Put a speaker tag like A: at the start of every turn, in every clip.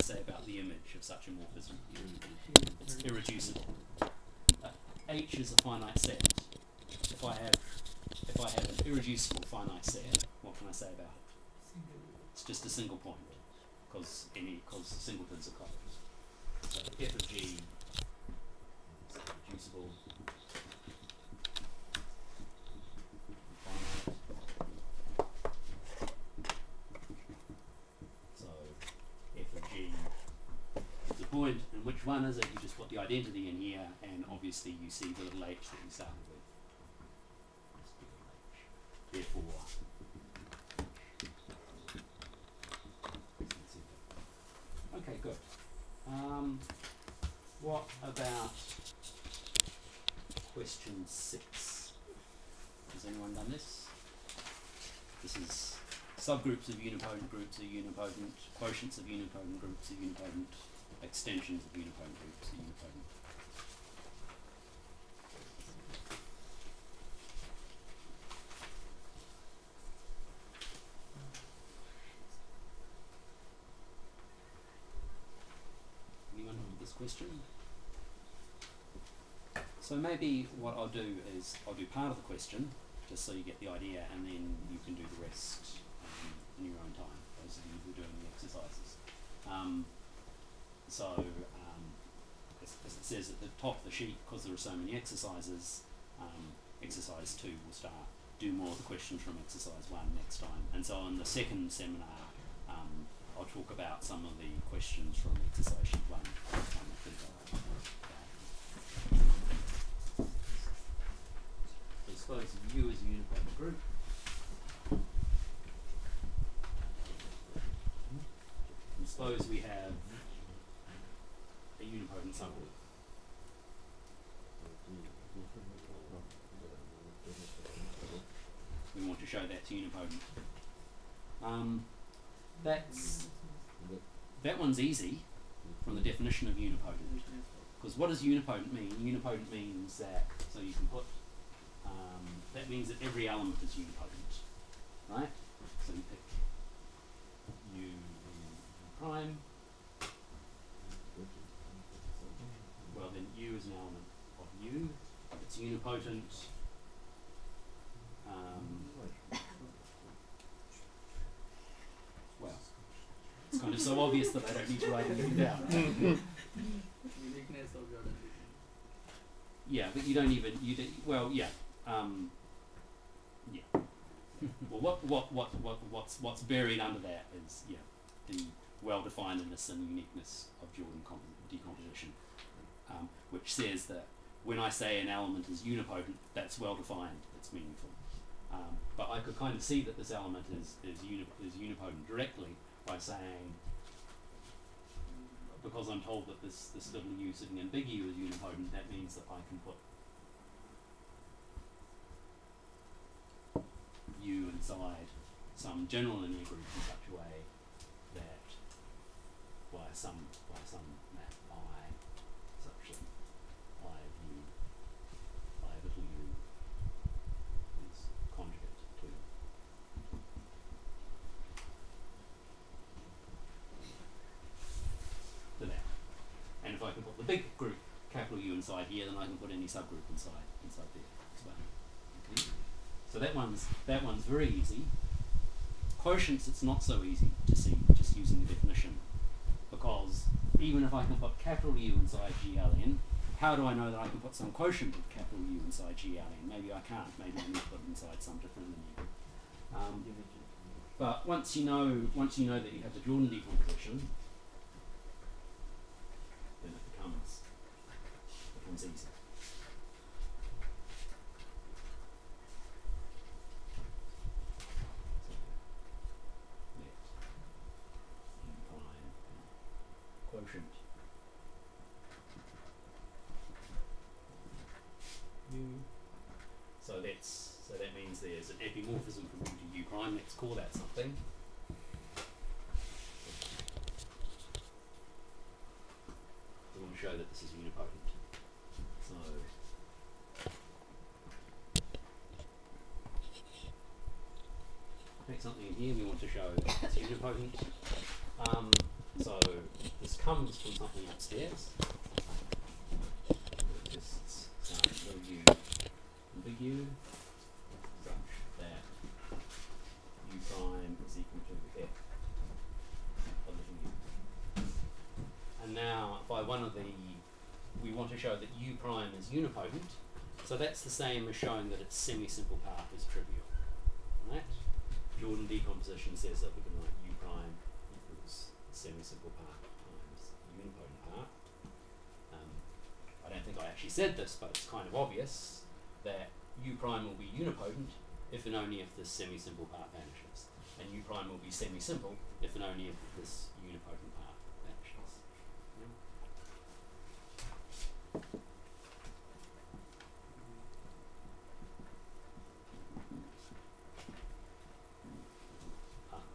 A: say about the image of such a morphism? It's irreducible. H is a finite set. If I have an irreducible finite set, what can I say about it? It's just a single point, because singletons are closed. So f of g is reducible. Finite. So f of g is a point, and which one is it? You just put the identity in here, and obviously you see the little h that you started with. Therefore, okay, good. What about question 6? Has anyone done this? This is subgroups of unipotent groups are unipotent, quotients of unipotent groups are unipotent, extensions of unipotent groups are unipotent. Question. So maybe what I'll do is I'll do part of the question just so you get the idea, and then you can do the rest in your own time, those of you who are doing the exercises. As it says at the top of the sheet, because there are so many exercises, exercise 2 will start, do more of the questions from exercise 1 next time. And so in the second seminar, I'll talk about some of the questions from exercise sheet 1. So suppose U is a unipotent group. And suppose we have a unipotent subgroup. We want to show that's unipotent. That one's easy from the definition of unipotent. Because what does unipotent mean? Unipotent means that, so you can put, that means that every element is unipotent, right? So you pick U prime. Well, then U is an element of U. It's unipotent. Well, it's kind of so obvious that I don't need to write anything down.
B: Uniqueness of Jordan.
A: Yeah, but you don't even well, yeah. Yeah. Well, what's buried under that is the well-definedness and uniqueness of Jordan decomposition, which says that when I say an element is unipotent, that's well-defined, it's meaningful. But I could kind of see that this element is unipotent directly by saying, because I'm told that this little u sitting in big U is unipotent, that means that I can put U inside some general linear group in such a way that by some map I, such that I of U, I of little u is conjugate to that. And if I can put the big group capital U inside here, then I can put any subgroup inside there as well. Okay. So that one's very easy. Quotients, it's not so easy to see just using the definition, because even if I can put capital U inside GLN, how do I know that I can put some quotient of capital U inside GLN? Maybe I can't. Maybe I need to put it inside some different linear. But once you know that you have the Jordan decomposition, then it becomes easy. Quotient U. So that means there's an epimorphism from U to U prime. Let's call that something. We want to show that this is unipotent. So pick something in here. We want to show that it's unipotent. So the comes from something upstairs. Just little u and big U, such that u prime is equal to f of little u. And now, by we want to show that u prime is unipotent, so that's the same as showing that its semi-simple part is trivial. Right? Jordan decomposition says that we can write u prime equals semi-simple part times unipotent part. I don't think I actually said this, but it's kind of obvious that u prime will be unipotent if and only if this semi-simple part vanishes, and u prime will be semi-simple if and only if this unipotent part vanishes. Yeah?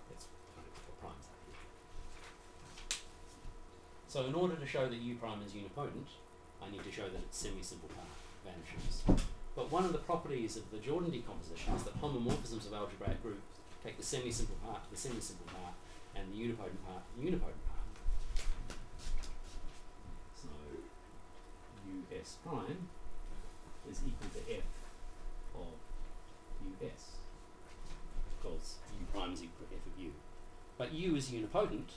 A: That's kind of what primes are here. So in order to show that u prime is unipotent, I need to show that its semi-simple part vanishes. But one of the properties of the Jordan decomposition is that homomorphisms of algebraic groups take the semi-simple part to the semi-simple part and the unipotent part to the unipotent part. So us prime is equal to f of us, because u prime is equal to f of u. But u is unipotent,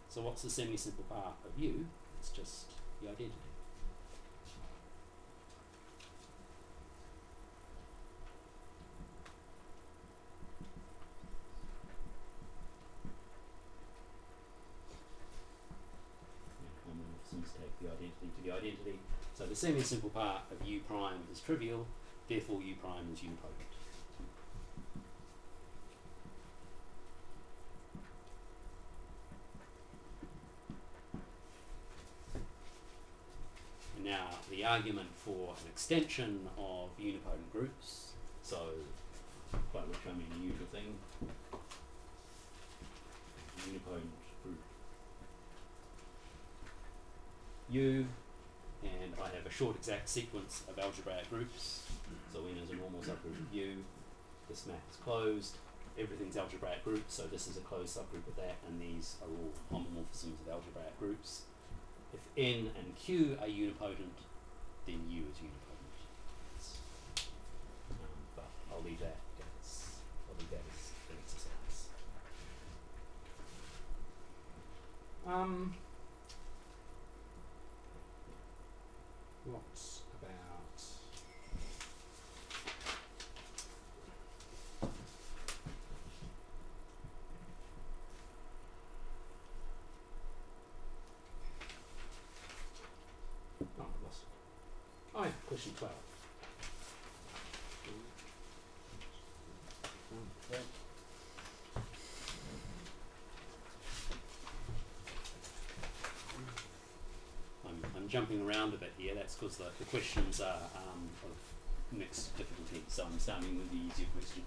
A: so what's the semi-simple part of u? It's just the identity. Take the identity to the identity. So the semi-simple part of u prime is trivial, therefore u prime is unipotent. And now the argument for an extension of unipotent groups, so by which I mean the usual thing, unipotent group U, and I have a short exact sequence of algebraic groups, so N is a normal subgroup of U, this map is closed, everything's algebraic groups, so this is a closed subgroup of that, and these are all homomorphisms of algebraic groups. If N and Q are unipotent, then U is unipotent. But I'll leave that as an exercise. What about I lost it. Oh yeah, question 12. I'm jumping around a bit here. That's because the questions are of mixed difficulty, so I'm starting with the easier questions.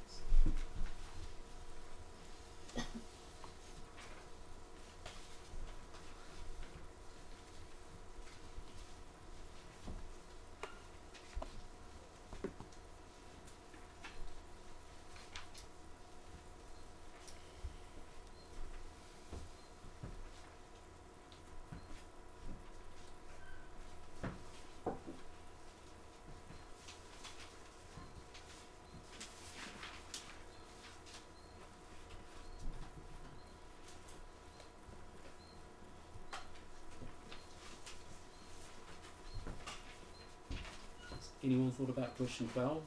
A: Anyone thought about question 12?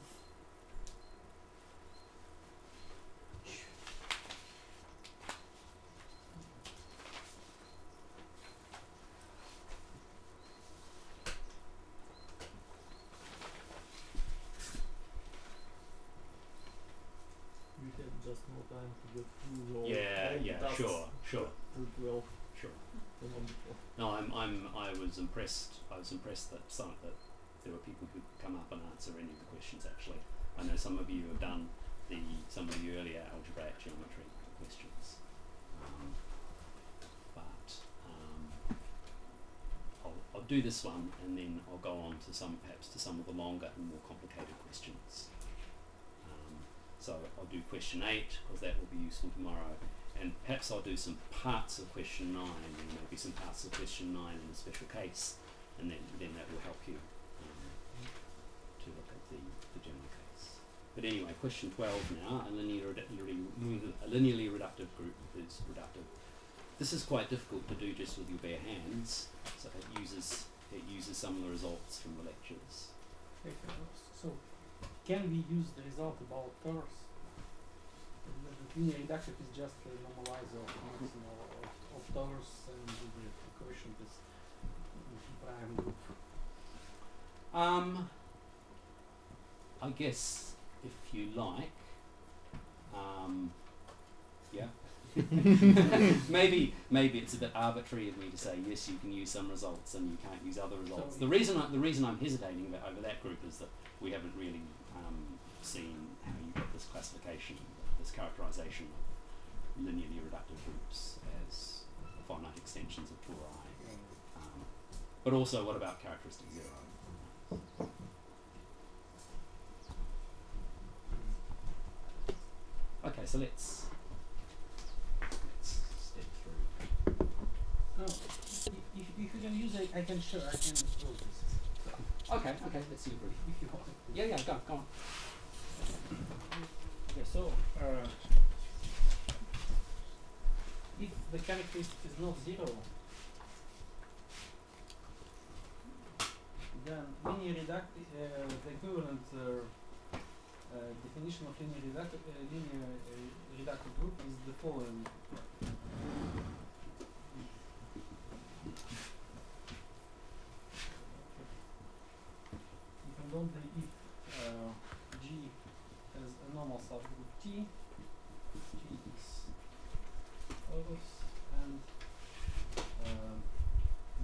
B: We have just more time to get through all
A: Yeah, sure.
B: through 12
A: Sure.
B: than on before.
A: No, I was impressed that there were people who could come up and answer any of the questions. Actually, I know some of you have done some of the earlier algebraic geometry questions, I'll do this one and then I'll go on to some of the longer and more complicated questions. So I'll do question 8 because that will be useful tomorrow, and perhaps I'll do some parts of question 9 and maybe some parts of question 9 in a special case, and then that will help you to look at the general case. But anyway, question 12 now, a linearly reductive group is reductive. This is quite difficult to do just with your bare hands, so it uses some of the results from the lectures.
B: Okay, so can we use the result about torus? The linear reductive is just a normalizer of torus, and the coefficient is prime group.
A: I guess if you like, yeah. maybe it's a bit arbitrary of me to say yes, you can use some results and you can't use other results.
B: So
A: the reason I'm hesitating over that group is that we haven't really seen how you get this classification, this characterization of linearly reductive groups as finite extensions of tori. But also, what about characteristic zero? Okay, so let's step through.
B: No, if you can use it, I can prove this.
A: Okay, let's see.
B: If you want.
A: Yeah, go on.
B: Okay, so if the characteristic is not zero, then linear reductive, the equivalent definition of linear reductive group is the following. You can only if G has a normal subgroup T is torus, and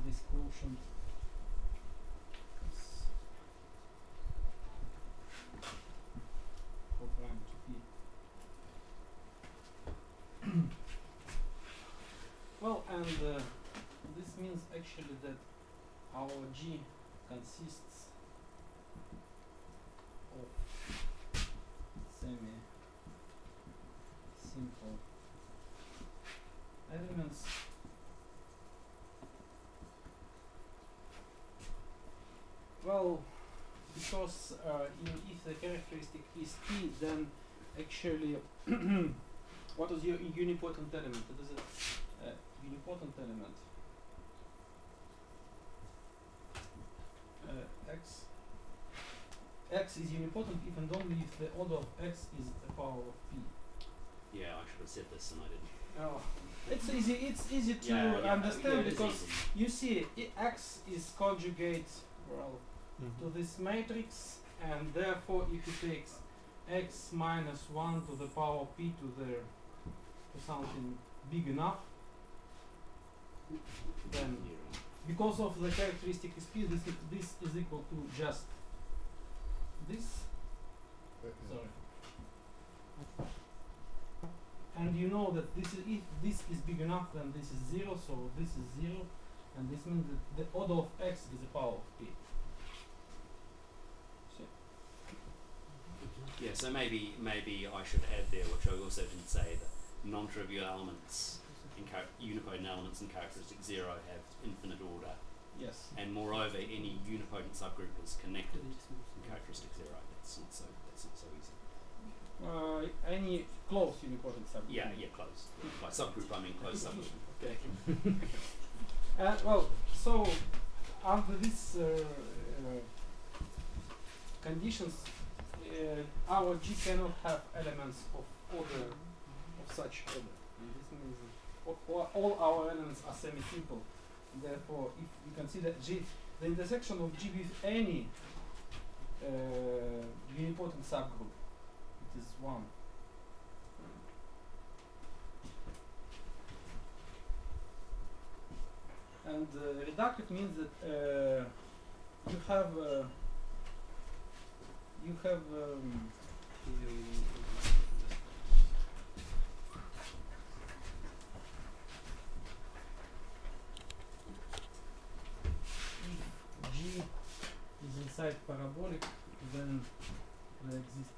B: this quotient is co-prime to P. Well, and this means actually that our G consists of semi-simple elements well, because if the characteristic is P, then actually what is your unipotent element? It is a unipotent element. X is unipotent if and only if the order of X is the power of P.
A: Yeah, I should have said this and I didn't.
B: Oh, it's easy to understand because you see X is conjugate to this matrix, and therefore if you take X minus 1 to the power P to something big enough, then because of the characteristic is P, this is equal to just this. Sorry. And you know that this is, if this is big enough, then this is 0, so this is 0, and this means that the order of X is the power of P.
A: Yeah, so maybe I should add there, which I also didn't say, that non-trivial elements, unipotent elements in characteristic 0 have infinite order.
B: Yes.
A: And moreover, any unipotent subgroup is connected in characteristic 0. That's not so easy.
B: Any closed unipotent subgroup.
A: Yeah, closed. By subgroup I mean closed subgroup.
B: Okay. Well, so under these conditions, our G cannot have elements of order of such order. And this means all our elements are semi-simple. Therefore, if we consider G, the intersection of G with any unipotent subgroup, it is 1. And reductive means that you have if G is inside parabolic, then there exists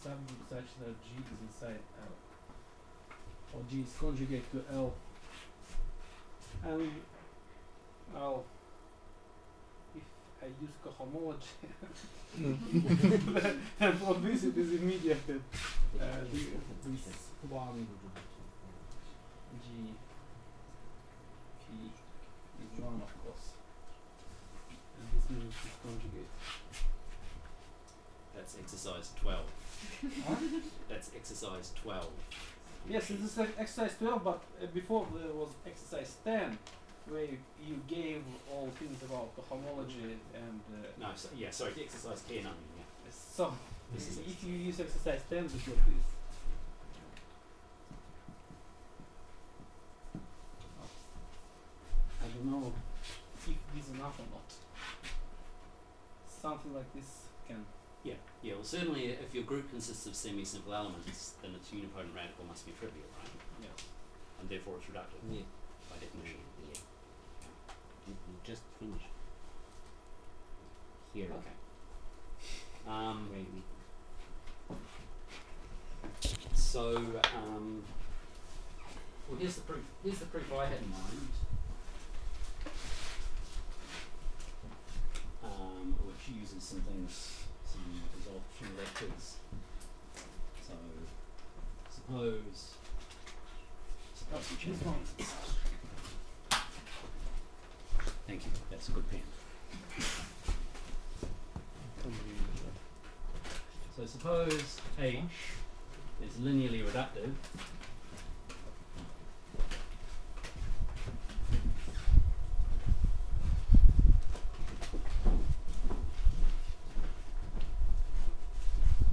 B: subgroup such that G is inside L. or G is conjugate to L, and well, if I use cohomology, then for this it is immediate that this one G P is 1, of course, and this means it's conjugate.
A: That's exercise 12.
B: Huh?
A: That's exercise 12.
B: Yes, this is like exercise 12, but before there was exercise 10, where you gave all things about the homology and.
A: No, so, yeah, sorry, exercise 10, I mean, yeah.
B: So,
A: This is
B: if you use exercise 10, this is this. I don't know if this is enough or not. Something like this can.
A: Yeah, well certainly if your group consists of semi-simple elements, then its unipotent radical must be trivial, right?
B: Yeah.
A: And therefore it's reductive,
C: Yeah.
A: by definition.
C: Yeah. You just finish. Here.
A: Okay.
C: Maybe.
A: So, well here's the proof. Here's the proof I had in mind. Which uses some things, some absorption vectors. So, suppose you change
B: This one.
A: Thank you, that's a good pen. So suppose H is linearly reductive.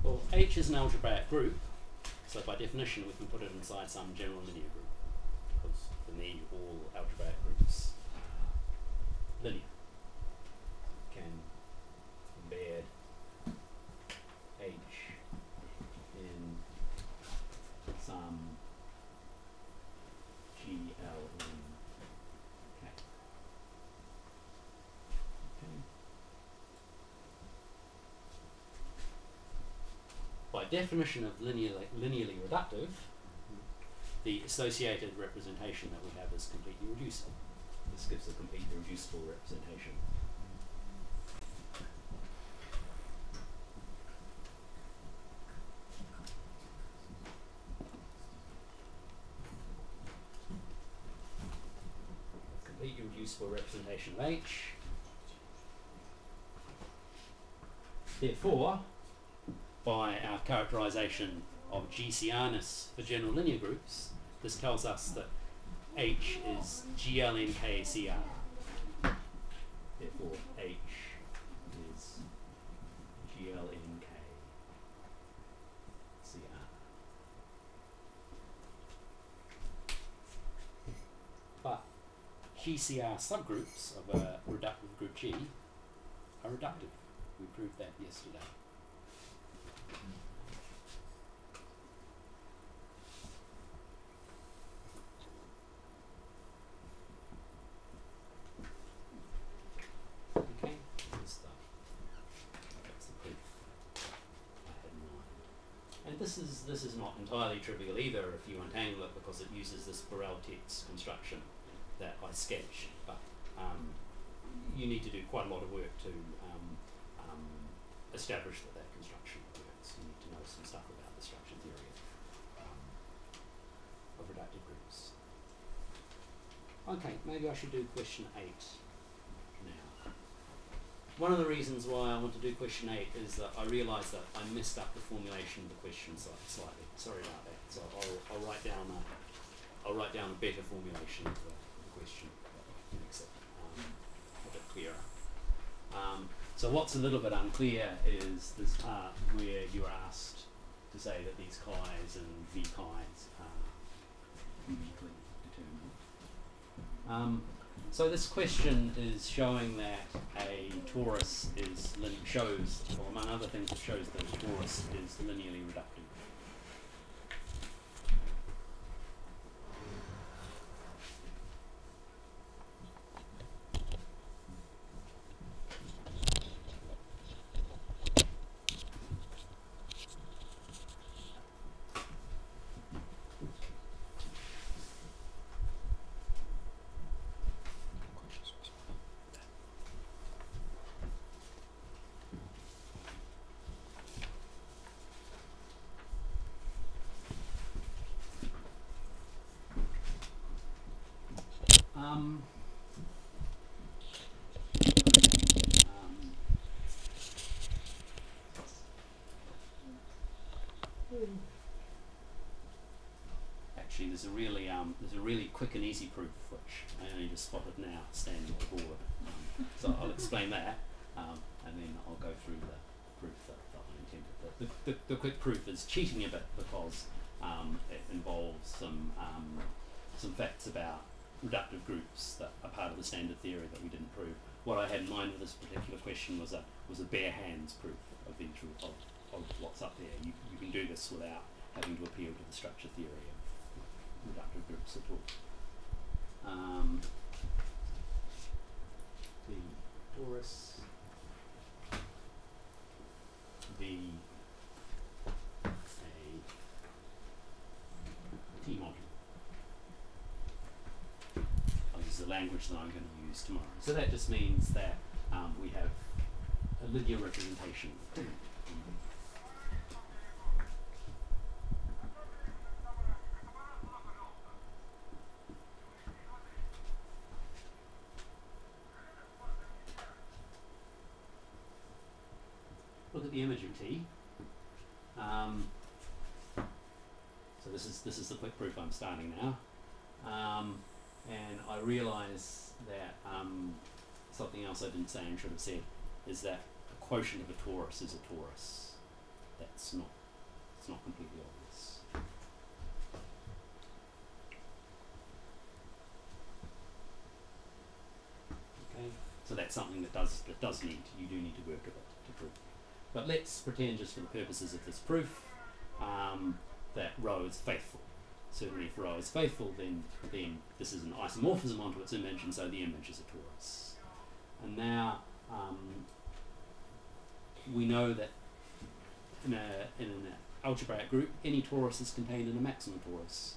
A: Well, H is an algebraic group, so by definition we can put it inside some general linear group, because for me all algebraic groups are linear. Can embed H in some G, L, N, K. Okay. By definition of linearly reductive, the associated representation that we have is completely reducible. This gives a completely reducible representation. Completely reducible representation of H. Therefore, by our characterization of GCRness for general linear groups, this tells us that H is GLNKCR. Therefore, H is GLNKCR. But GCR subgroups of a reductive group G are reductive. We proved that yesterday. Okay, good stuff. That's the proof I had in mind. And this is not entirely trivial either if you untangle it, because it uses this Borel-Tex construction that I sketched. But you need to do quite a lot of work to establish that construction works. You need to know some stuff about the structure theory of reductive groups. Okay, maybe I should do question 8 now. One of the reasons why I want to do question 8 is that I realised that I messed up the formulation of the question slightly. Sorry about that. So I'll write down a better formulation of the question that makes it a bit clearer. So what's a little bit unclear is this part where you are asked to say that these chi's and v chi's are uniquely determined. So this question is showing that a torus is shows, or among other things, it shows that a torus is linearly reductive. Actually, there's a really quick and easy proof which I only just spotted now, standing on the board. So I'll explain that, and then I'll go through the proof that I intended. The quick proof is cheating a bit because it involves some facts about reductive groups that are part of the standard theory that we didn't prove. What I had in mind with this particular question was a bare hands proof of these of what's up there. You can do this without having to appeal to the structure theory of reductive groups at all. The torus, the T module. I'll use the language that I'm going to use tomorrow. So that just means that we have a linear representation. Look at the image of T. So this is the quick proof I'm starting now, and I realise that something else I didn't say and should have said is that a quotient of a torus is a torus. It's not completely obvious. Okay, so that's something that you do need to work with it to prove. But let's pretend, just for the purposes of this proof, that rho is faithful. Certainly if rho is faithful, then this is an isomorphism onto its image, and so the image is a torus. And now we know that in an algebraic group, any torus is contained in a maximal torus,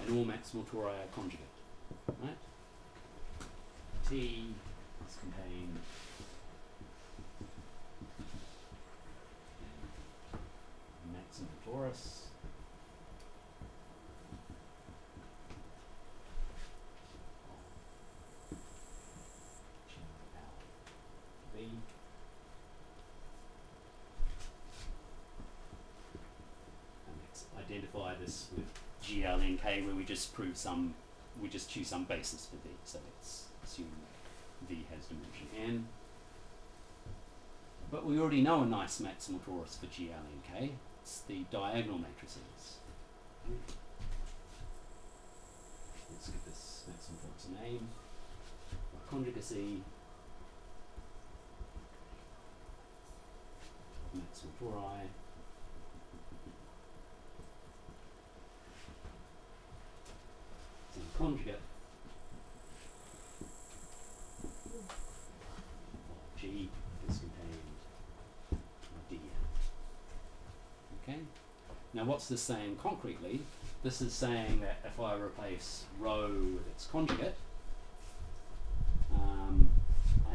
A: and all maximal tori are conjugate. Right? T is contained maximal torus. Identify this with GLNK, where we just choose some basis for V. So let's assume that V has dimension n. But we already know a nice maximal torus for GLNK. It's the diagonal matrices. Let's give this maximal torus a name. By conjugacy of maximal tori. Conjugate of G is contained in Dn. Okay? Now what's this saying concretely? This is saying that if I replace rho with its conjugate, I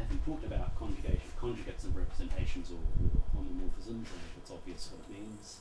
A: haven't talked about conjugates of representations or homomorphisms, and if it's obvious what it means.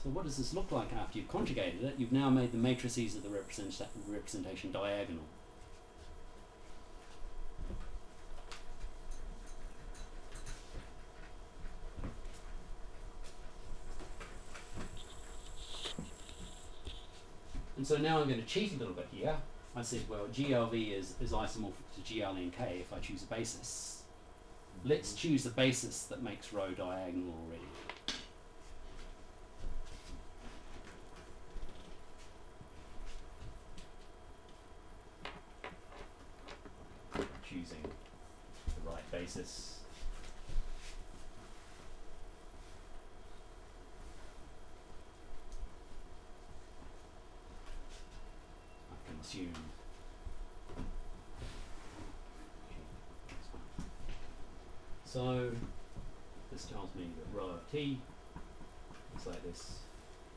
A: So what does this look like after you've conjugated it? You've now made the matrices of the representation diagonal. And so now I'm going to cheat a little bit here. I said, well, GLV is isomorphic to GLNK if I choose a basis. Let's choose a basis that makes rho diagonal already. Choosing the right basis. assumed. So this tells me that rho of t looks like this.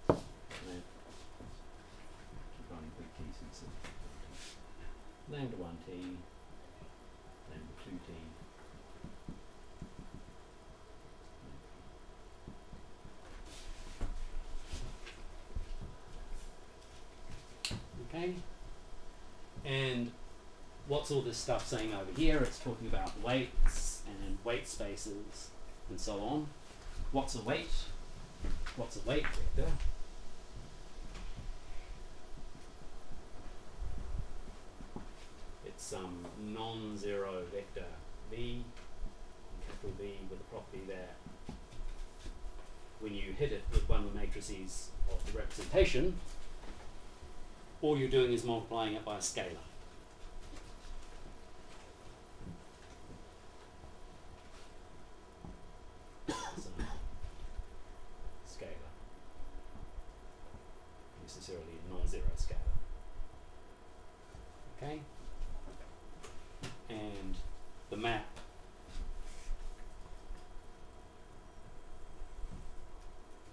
A: And then keep running big T since lambda 1t, lambda 2t. Okay, and what's all this stuff saying over here? It's talking about weights and weight spaces and so on. What's a weight? What's a weight vector? It's some non-zero vector v, capital V, with a property that when you hit it with one of the matrices of the representation, all you're doing is multiplying it by a scalar. So, scalar. Necessarily a non-zero scalar. Okay? And the map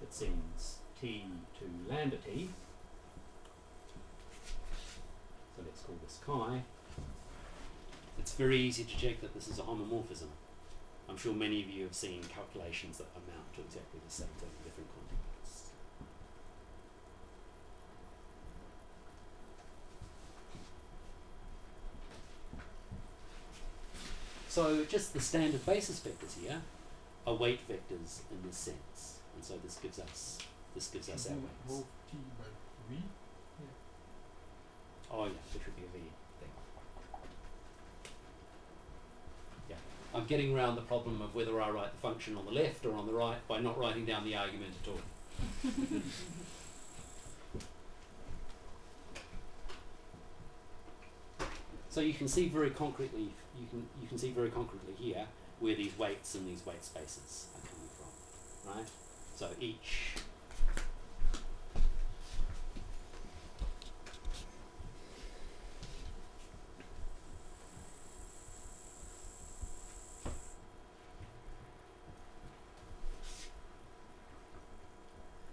A: that sends t to lambda t, so let's call this chi. It's very easy to check that this is a homomorphism. I'm sure many of you have seen calculations that amount to exactly the same thing in different contexts. So just the standard basis vectors here are weight vectors in this sense, and so this gives us our weights.
D: T by V?
A: Oh yeah, there should be a V thing. Yeah, I'm getting around the problem of whether I write the function on the left or on the right by not writing down the argument at all. So you can see very concretely, you can see very concretely here where these weights and these weight spaces are coming from, right? So each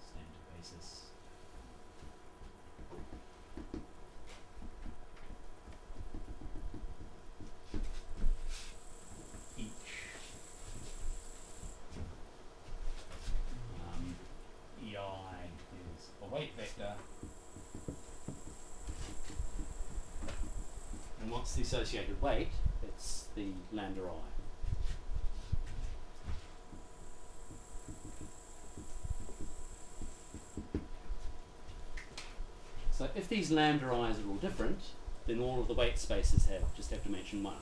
A: standard basis. EI is a weight vector. And what's the associated weight? It's the lambda I. So if these lambda i's are all different, then all of the weight spaces just have to mention 1.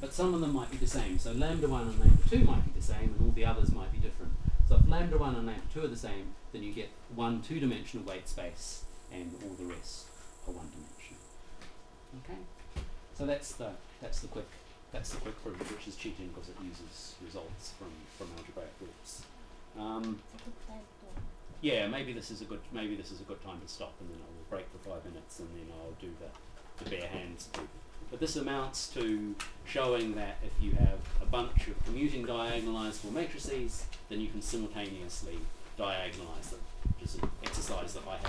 A: But some of them might be the same. So lambda 1 and lambda 2 might be the same, and all the others might be different. So if lambda 1 and lambda 2 are the same, then you get one 2-dimensional weight space, and all the rest are 1-dimensional. Okay, so that's the quick proof, which is cheating because it uses results from algebraic groups. Yeah, maybe this is a good time to stop, and then I will break for 5 minutes, and then I'll do the bare hands proof. But this amounts to showing that if you have a bunch of commuting diagonalizable matrices, then you can simultaneously diagonalize them, which is an exercise that I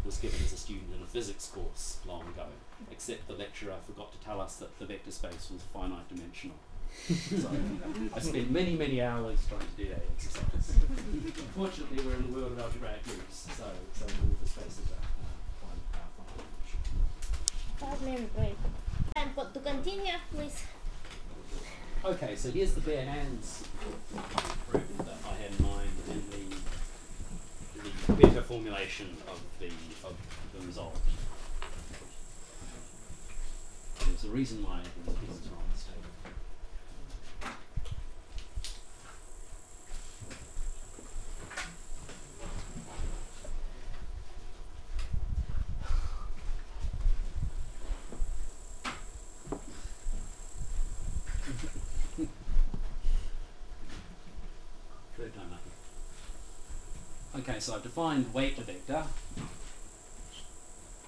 A: was given as a student in a physics course long ago, except the lecturer forgot to tell us that the vector space was finite dimensional. So I spent many, many hours trying to do that exercise. Unfortunately, we're in the world of algebraic groups, so all the spaces are finite dimensional.
E: 5 minute break. And to continue, please.
A: Okay, so here's the bare hands proof that I had in mind in the better formulation of the result. There's a reason why these pieces are on this table. Third time lucky. Okay, so I've defined weight vector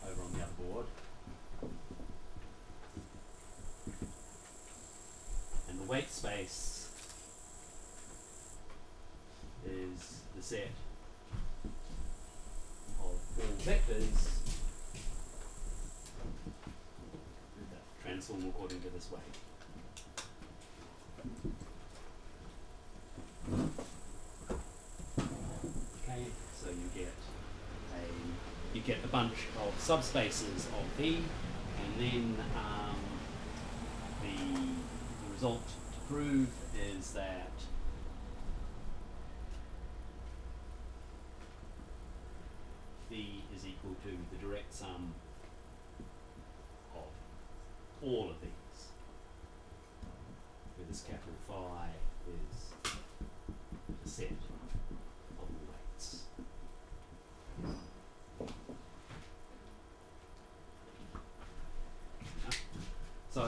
A: over on the other board. the weight space is the set of all vectors that transform according to this weight. Okay, so you get a bunch of subspaces of V, and then the result to prove is that V is equal to the direct sum of all of these, where this capital phi is the set of all weights. So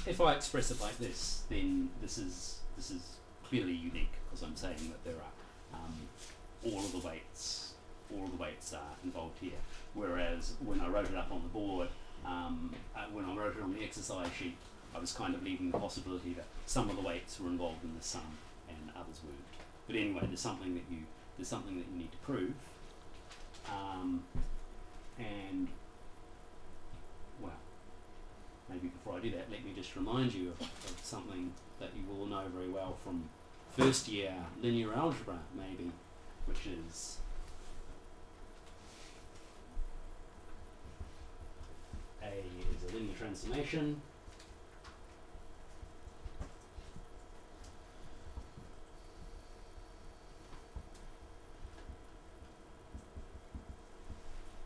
A: if I express it like this, then this is clearly unique, because I'm saying that there are all of the weights are involved here. Whereas when I wrote it up on the board, when I wrote it on the exercise sheet, I was kind of leaving the possibility that some of the weights were involved in the sum and others weren't. But anyway, there's something that you need to prove, and well, maybe before I do that, let me just remind you of something that you all know very well from first year linear algebra, maybe, which is A is a linear transformation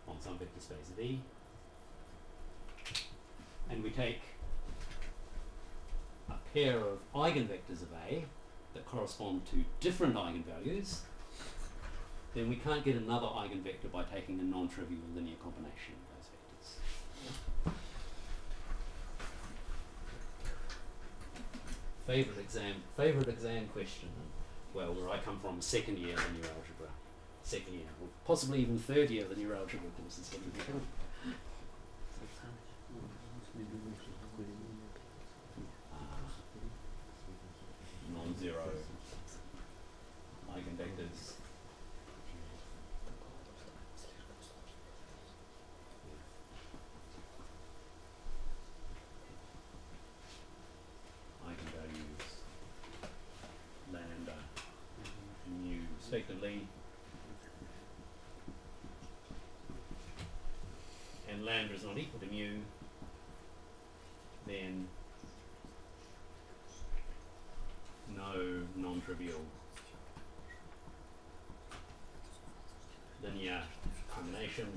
A: on some vector space V, and we take a pair of eigenvectors of A that correspond to different eigenvalues, then we can't get another eigenvector by taking a non-trivial linear combination of those vectors. Favorite exam question, well, where I come from, second year linear algebra, or possibly even third year linear algebra courses. Non-zero eigenvectors. Eigenvalues lambda and mu respectively, and lambda is not equal to mu, then no non-trivial linear combination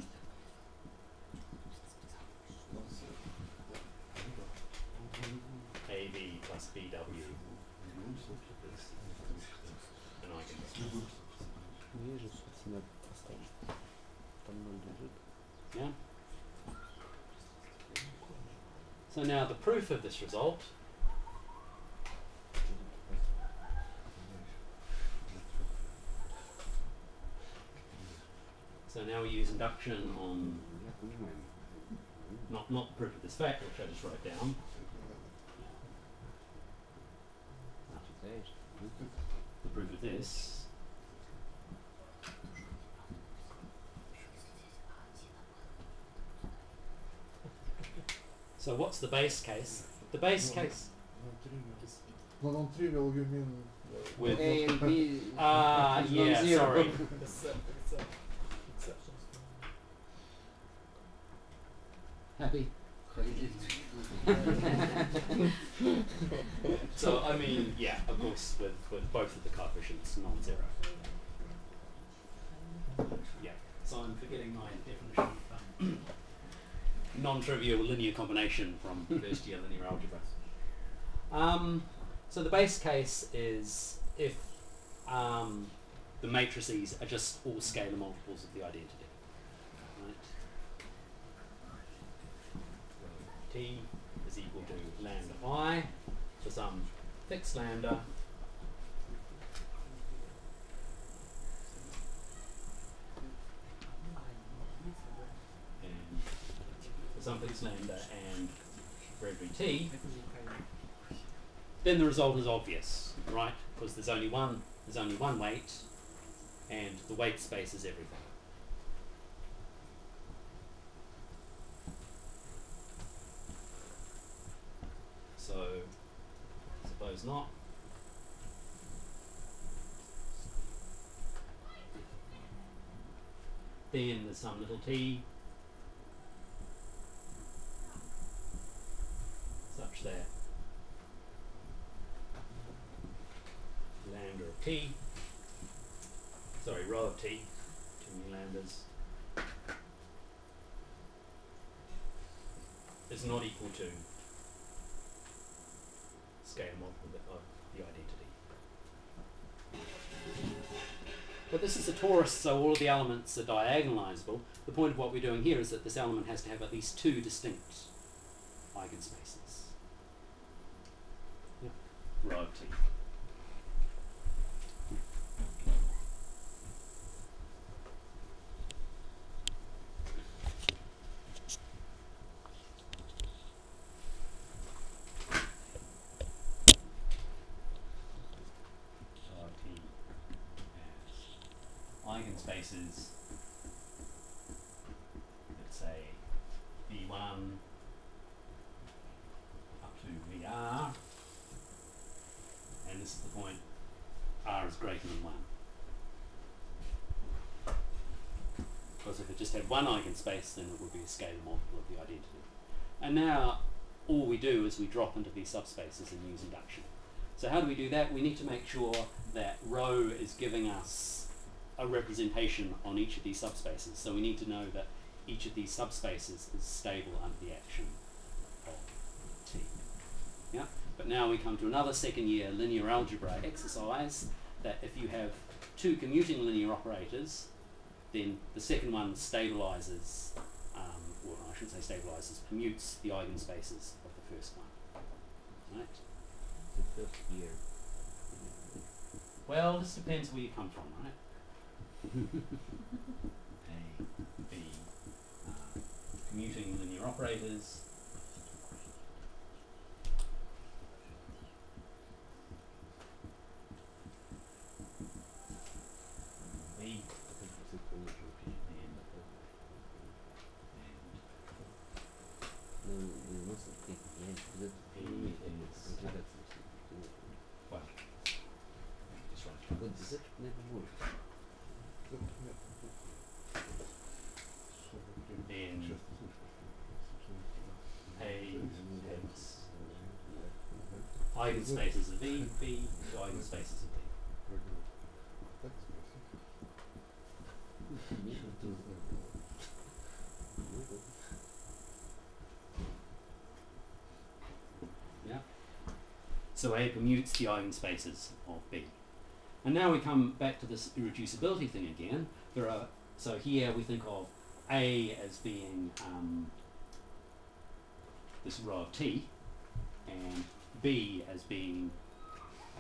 A: AB plus BW an eigenvector. Yeah. So now the proof of this result So now we use induction on not the proof of this fact, which I just wrote down. The proof of this. So what's the base case? The base case.
D: Non-trivial, you mean
A: with
C: A and B.
A: Yeah, sorry.
C: Happy?
A: So I mean, yeah, of course, with both of the coefficients non-zero. Yeah. So I'm forgetting my definition of non-trivial linear combination from first year linear algebra. So the base case is if the matrices are just all scalar multiples of the identity. Right? T is equal to lambda I for some fixed lambda and for some fixed lambda, and for every t then the result is obvious, right? Because there's only one weight, and the weight space is everything. So, suppose not. Then there's some little t such that lambda of t, sorry, rho of t, too many lambdas, is not equal to scalar multiple of the identity. But this is a torus, so all of the elements are diagonalizable. The point of what we're doing here is that this element has to have at least two distinct eigenspaces. Yeah. Rho of t. Eigenspaces, let's say V1 up to VR, and this is the point R is greater than 1. Because if it just had one eigenspace, then it would be a scalar multiple of the identity. And now all we do is we drop into these subspaces and use induction. So how do we do that? We need to make sure that rho is giving us a representation on each of these subspaces. So we need to know that each of these subspaces is stable under the action of T. Yeah? But now we come to another second year linear algebra exercise, that if you have two commuting linear operators, then the second one stabilizes, or I should say stabilizes, permutes the eigenspaces of the first one. Right?
C: The first year.
A: Well, this depends where you come from, right? A, B, commuting linear operators. B, well, just right. Then A has eigenspaces of B, B to eigenspaces of B. Yeah. So A permutes the eigenspaces of B. And now we come back to this irreducibility thing again. So here we think of A as being this rho of T, and B as being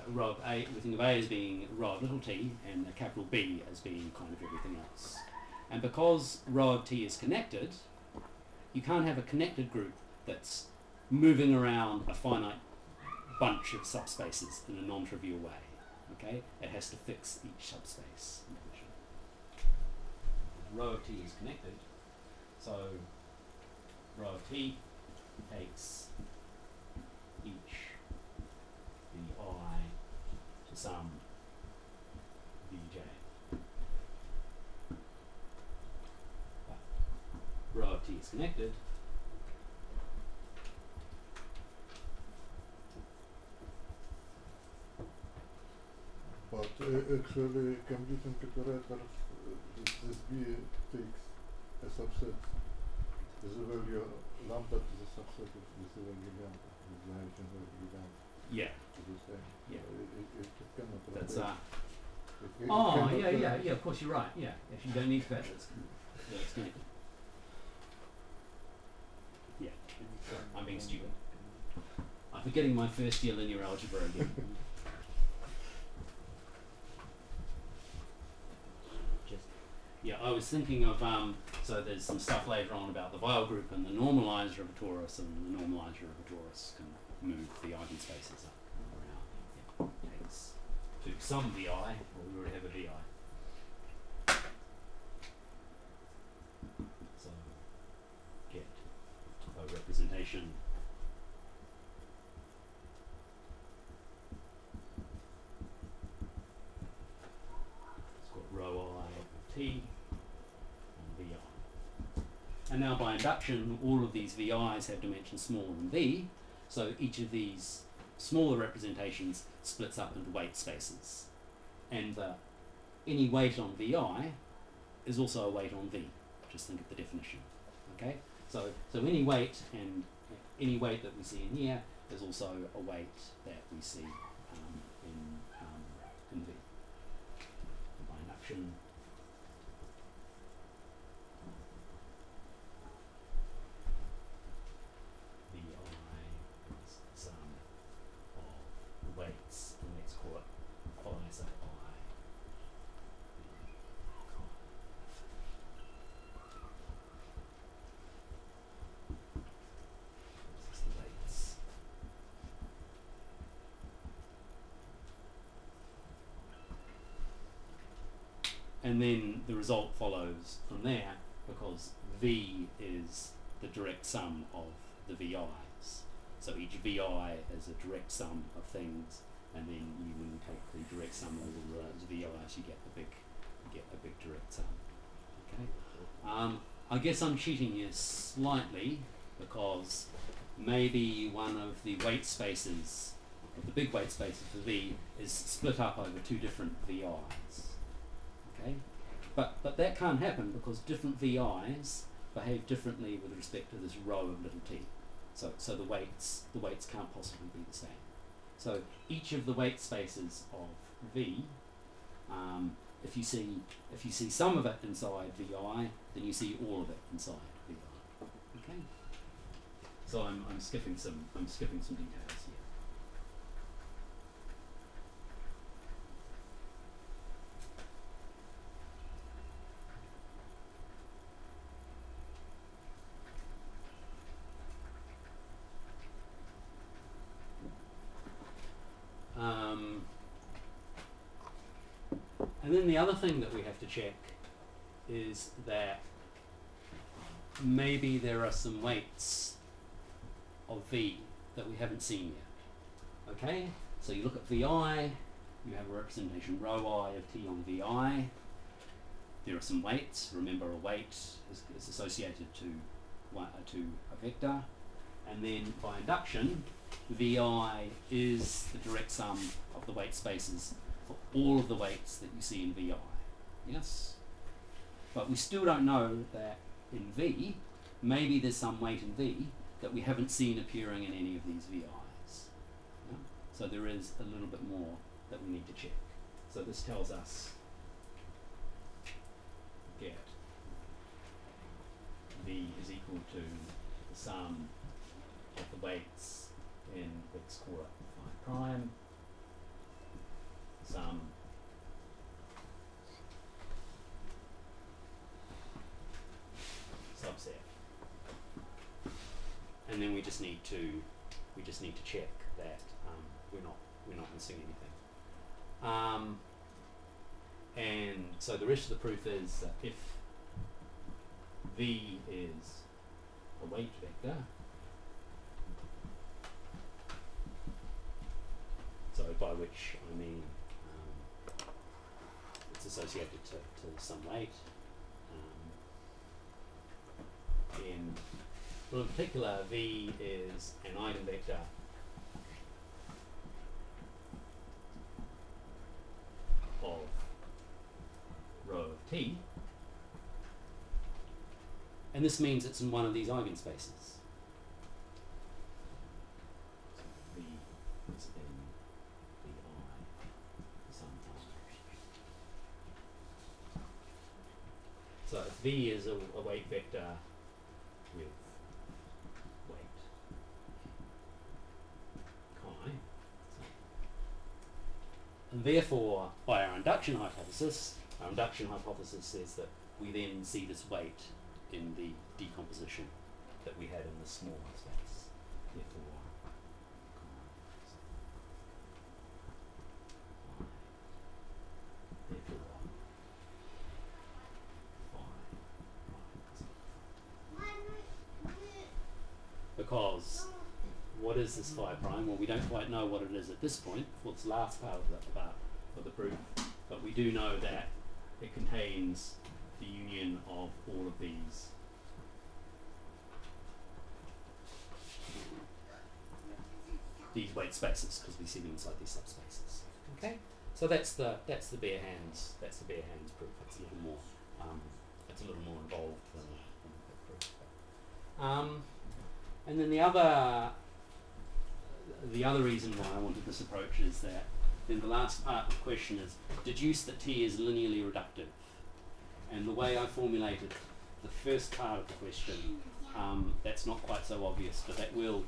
A: rho of A. We think of A as being rho of little t, and a capital B as being kind of everything else. And because rho of T is connected, you can't have a connected group that's moving around a finite bunch of subspaces in a non-trivial way. Okay, it has to fix each subspace individually. Rho of T is connected, so rho of T takes each vi to some vj. But rho of T is connected,
D: but actually computing operator, this B takes a subset with the value lambda to the subset of this value lambda, with the eigenvalue lambda.
A: yeah,
D: To the same.
A: yeah.
D: It cannot
A: That's
D: rotate. It
A: oh
D: cannot,
A: yeah. Of course you're right. Yeah, if you don't need that, that's connected. Yeah, I'm being stupid. I'm forgetting my first year linear algebra again. Yeah, I was thinking of, so there's some stuff later on about the Weyl group and the normalizer of a torus, and the normalizer of a torus can move the eigenspaces up. to some vi, well, we already have a vi. So get a representation rho I of t on vi. And now by induction, all of these vi's have dimensions smaller than v, so each of these smaller representations splits up into weight spaces. And any weight on vi is also a weight on v. Just think of the definition. Okay? So any weight and any weight that we see in here is also a weight that we see in v. By induction, vi is the sum of weights, and let's call it phi sub I. This is the weights. And then the result follows from there, because v is the direct sum of the vi's. So each vi is a direct sum of things, and then when you take the direct sum of all those vi's, you get a big direct sum. Okay. I guess I'm cheating here slightly, because maybe one of the weight spaces, or the big weight spaces for v, is split up over two different vi's. Okay? But that can't happen, because different vi's behave differently with respect to this row of little t. So the weights can't possibly be the same. So each of the weight spaces of v, if you see some of it inside vi, then you see all of it inside vi. Okay. So I'm skipping some details here. And then the other thing that we have to check is that maybe there are some weights of v that we haven't seen yet. Okay? So you look at vi, you have a representation rho I of t on vi. There are some weights. Remember, a weight is associated to a vector. And then by induction, vi is the direct sum of the weight spaces for all of the weights that you see in vi. Yes? But we still don't know that in v, maybe there's some weight in v that we haven't seen appearing in any of these vi's. Yeah? So there is a little bit more that we need to check. So this tells us get v is equal to the sum of the weights in, let's call it phi prime, sum subset, and then we just need to check that we're not missing anything. And so the rest of the proof is that if v is a weight vector, so by which I mean it's associated to some weight. Well, in particular, v is an eigenvector of rho of t, and this means it's in one of these eigenspaces. So v is in vi some time. So if v is a weight vector with weight chi, and therefore by our induction hypothesis says that we then see this weight in the decomposition that we had in the smaller space. Therefore because what is this phi prime? Well, we don't quite know what it is at this point for this last part of the proof, but we do know that it contains the union of all of these weight spaces, because we see them inside these subspaces. Okay, so that's the bare hands proof. It's a little more involved than that proof. And then the other reason why I wanted this approach is that then the last part of the question is deduce that T is linearly reductive. And the way I formulated the first part of the question, that's not quite so obvious, but that will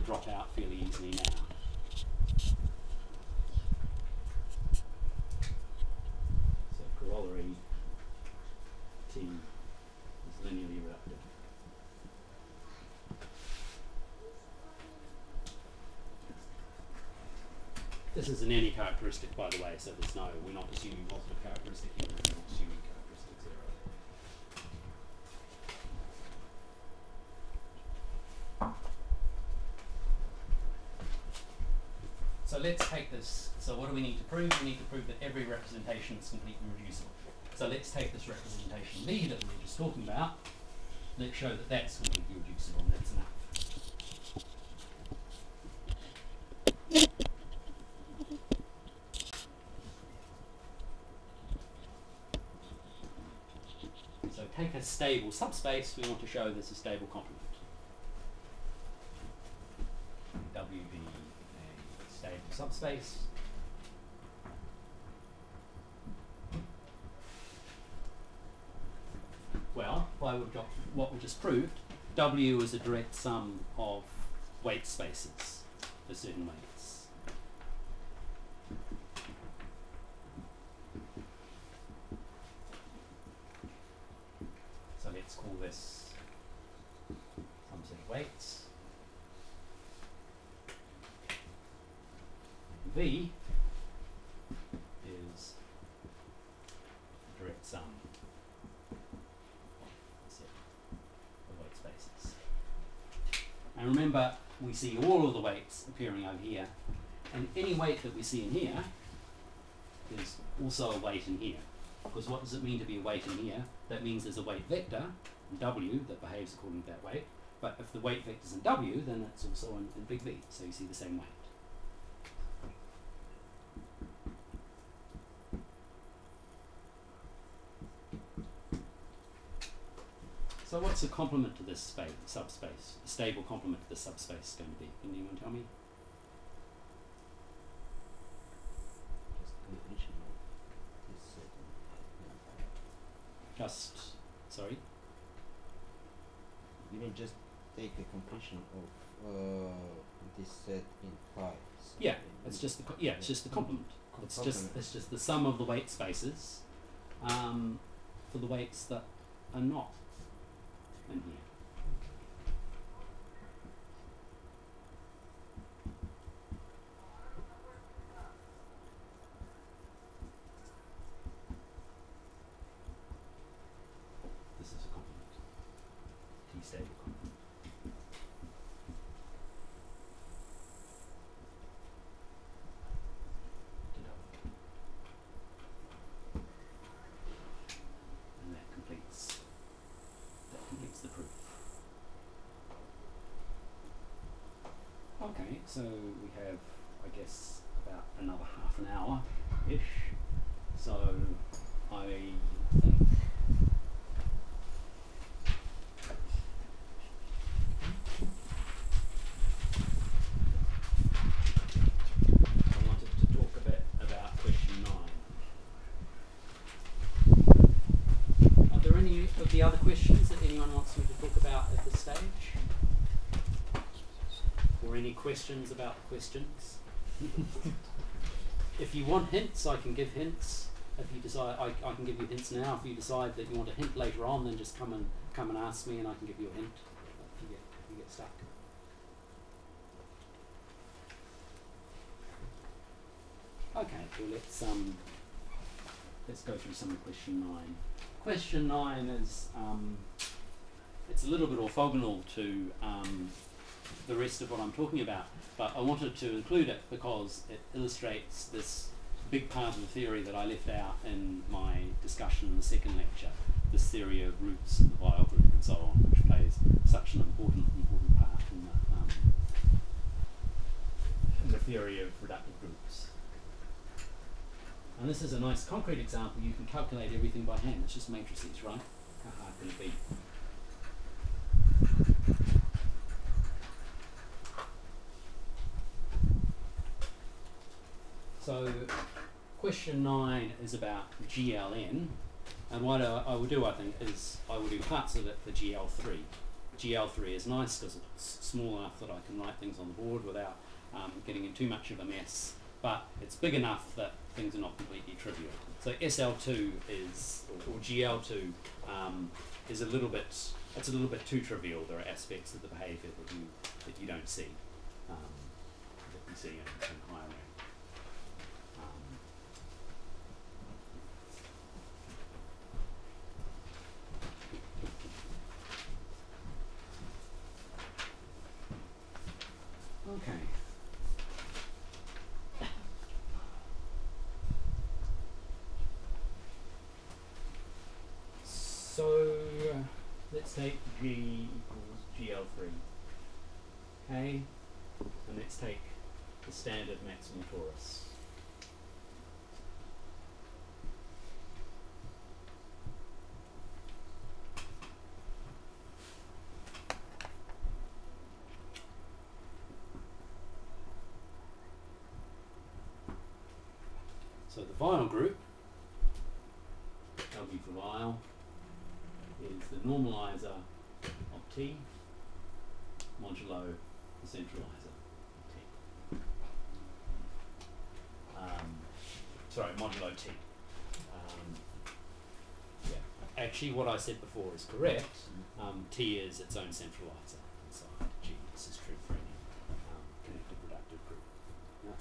A: drop out fairly easily now. So corollary T is linearly reductive. This is an any characteristic, by the way, so we're not assuming positive characteristic here, we're not assuming characteristic 0. So let's take this. So what do we need to prove? We need to prove that every representation is completely reducible. So let's take this representation B that we were just talking about. Let's show that that's completely reducible, and that's enough. So take a stable subspace, we want to show this a stable complement. W be a stable subspace. Well, by what we just proved, W is a direct sum of weight spaces for certain weights. So let's call this some set of weights. V is a direct sum of weight spaces. And remember, we see all of the weights appearing over here, and any weight that we see in here is also a weight in here. Because what does it mean to be a weight in here? That means there's a weight vector, W, that behaves according to that weight. But if the weight vector is in W, then it's also in big V, so you see the same weight. So what's the complement to this subspace? A stable complement to this subspace going to be? Can anyone tell me? Sorry?
C: You mean just take the completion of this set in phi? So
A: Yeah, it's just the complement. It's just the sum of the weight spaces for the weights that are not in here. This is a complement. T-stable complement. And that completes the proof. Okay, so we have, I guess, about another half an hour-ish. So I think I wanted to talk a bit about question 9. Are there any of the other questions that anyone wants me to talk about at this stage? Or any questions about the questions? If you want hints, I can give hints. If you decide, I can give you hints now. If you decide that you want a hint later on, then just come and ask me, and I can give you a hint if you get stuck. Okay, well let's go through some of question 9. Question 9 is it's a little bit orthogonal to the rest of what I'm talking about, but I wanted to include it because it illustrates this big part of the theory that I left out in my discussion in the second lecture, this theory of roots and the Weil group and so on, which plays such an important part in the theory of reductive groups. And this is a nice concrete example. You can calculate everything by hand. It's just matrices, right? How hard can it be? So question 9 is about GLN, and what I will do, I think, is I will do parts of it for GL3. GL3 is nice because it's small enough that I can write things on the board without getting in too much of a mess, but it's big enough that things are not completely trivial. So SL2 is, or GL2 is a little bit, it's a little bit too trivial. There are aspects of the behaviour that you don't see, that you see in higher rank. Okay. So let's take G equals GL3. Okay, and let's take the standard maximum torus. So the Weil group, LB for Weil, is the normalizer of T modulo the centralizer of T. Sorry, modulo T. Yeah. Actually, what I said before is correct. T is its own centralizer inside G. This is true for any connected reductive group. Yeah.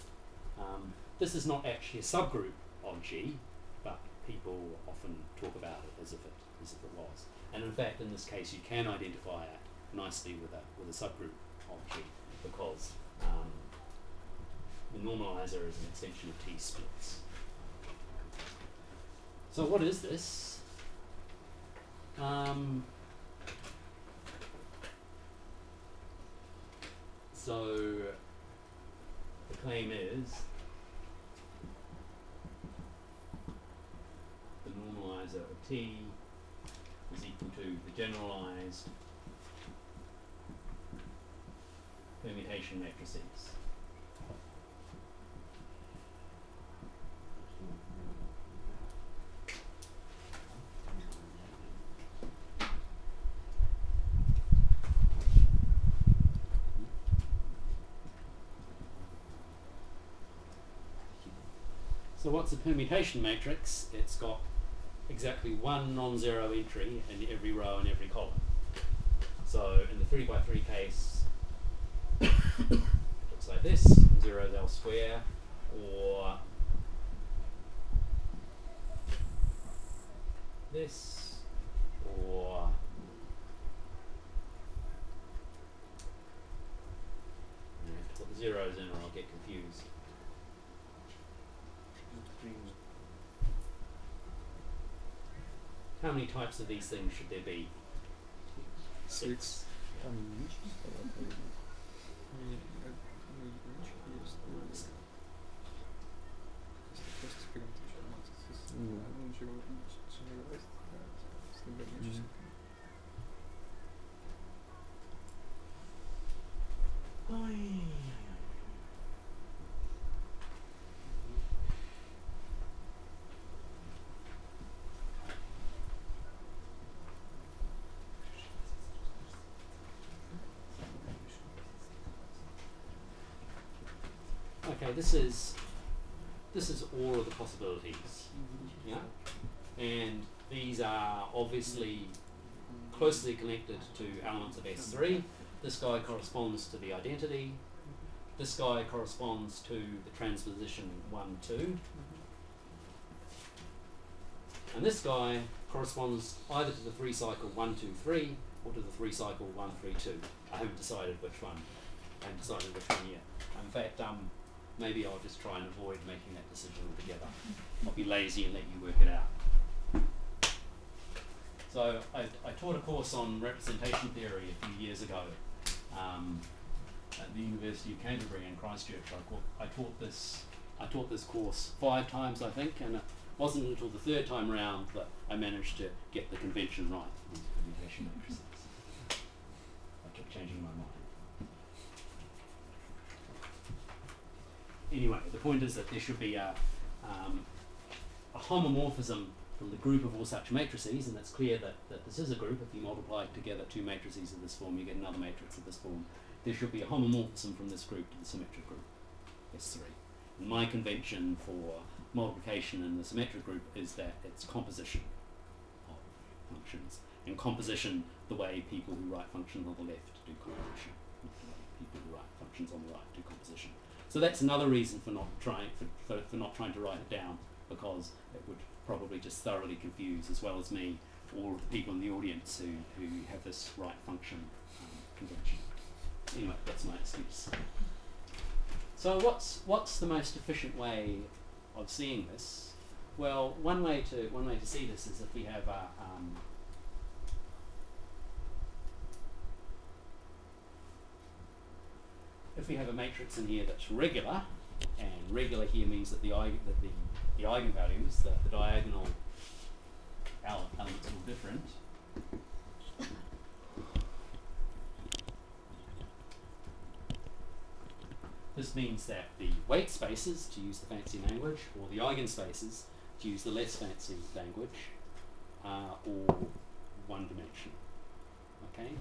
A: This is not actually a subgroup of G, but people often talk about it as if it was. And in fact, in this case, you can identify it nicely with a subgroup of G, because the normalizer is an extension of T splits. So what is this? So the claim is the normalizer of T is equal to the generalized permutation matrices. So what's a permutation matrix? It's got exactly one non-zero entry in every row and every column. So in the 3x3 case, it looks like this, zeros elsewhere, or this, or I have to put the zeros in or I'll get confused. How many types of these things should there be? 6. Okay, this is all of the possibilities, yeah, and these are obviously closely connected to elements of S3. This guy corresponds to the identity. This guy corresponds to the transposition 1, 2. And this guy corresponds either to the 3 cycle 1, 2, 3 or to the 3 cycle 1, 3, 2. I haven't decided which one. and decided which one yet. In fact, maybe I'll just try and avoid making that decision altogether. I'll be lazy and let you work it out. So I taught a course on representation theory a few years ago at the University of Canterbury in Christchurch. I taught this course 5 times, I think, and it wasn't until the 3rd time round that I managed to get the convention right for these permutation matrices. I kept changing my mind. Anyway, the point is that there should be a homomorphism from the group of all such matrices, and it's clear that this is a group. If you multiply together 2 matrices of this form, you get another matrix of this form. There should be a homomorphism from this group to the symmetric group, S3. And my convention for multiplication in the symmetric group is that it's composition of functions. And composition, the way people who write functions on the left do composition, not the way people who write functions on the right do composition. So that's another reason for not trying for not trying to write it down, because it would probably just thoroughly confuse, as well as me, all of the people in the audience who have this right function convention. Anyway, that's my excuse. So what's the most efficient way of seeing this? Well, one way to see this is if we have a matrix in here that's regular, and regular here means that the eigenvalues, the diagonal elements are all different. This means that the weight spaces, to use the fancy language, or the eigenspaces, to use the less fancy language, are all one-dimensional. Okay?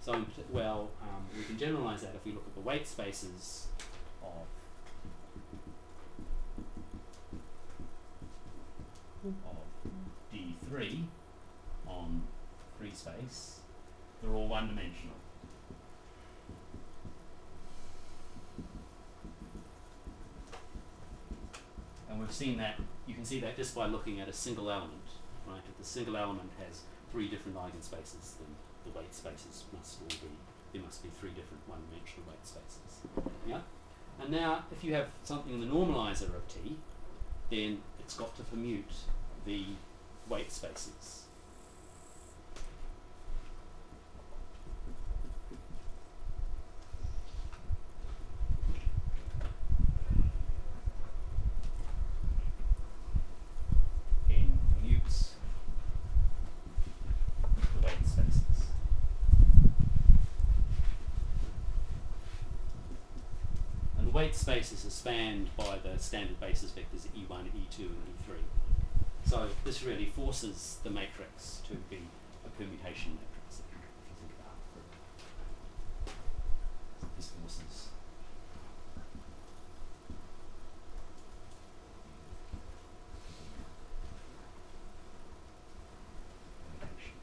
A: So, we can generalize that if we look at the weight spaces of D3 on free space. They're all one-dimensional. And we've seen that, you can see that just by looking at a single element, right? If the single element has 3 different eigenspaces, then the weight spaces must all be, there must be 3 different one-dimensional weight spaces. Yeah? And now, if you have something in the normalizer of T, then it's got to permute the weight spaces. N permutes the weight spaces. And the weight spaces are spanned by the standard basis vectors E1, E2, and E3. So this really forces the matrix to be a permutation matrix, if you think about it. So this forces permutation.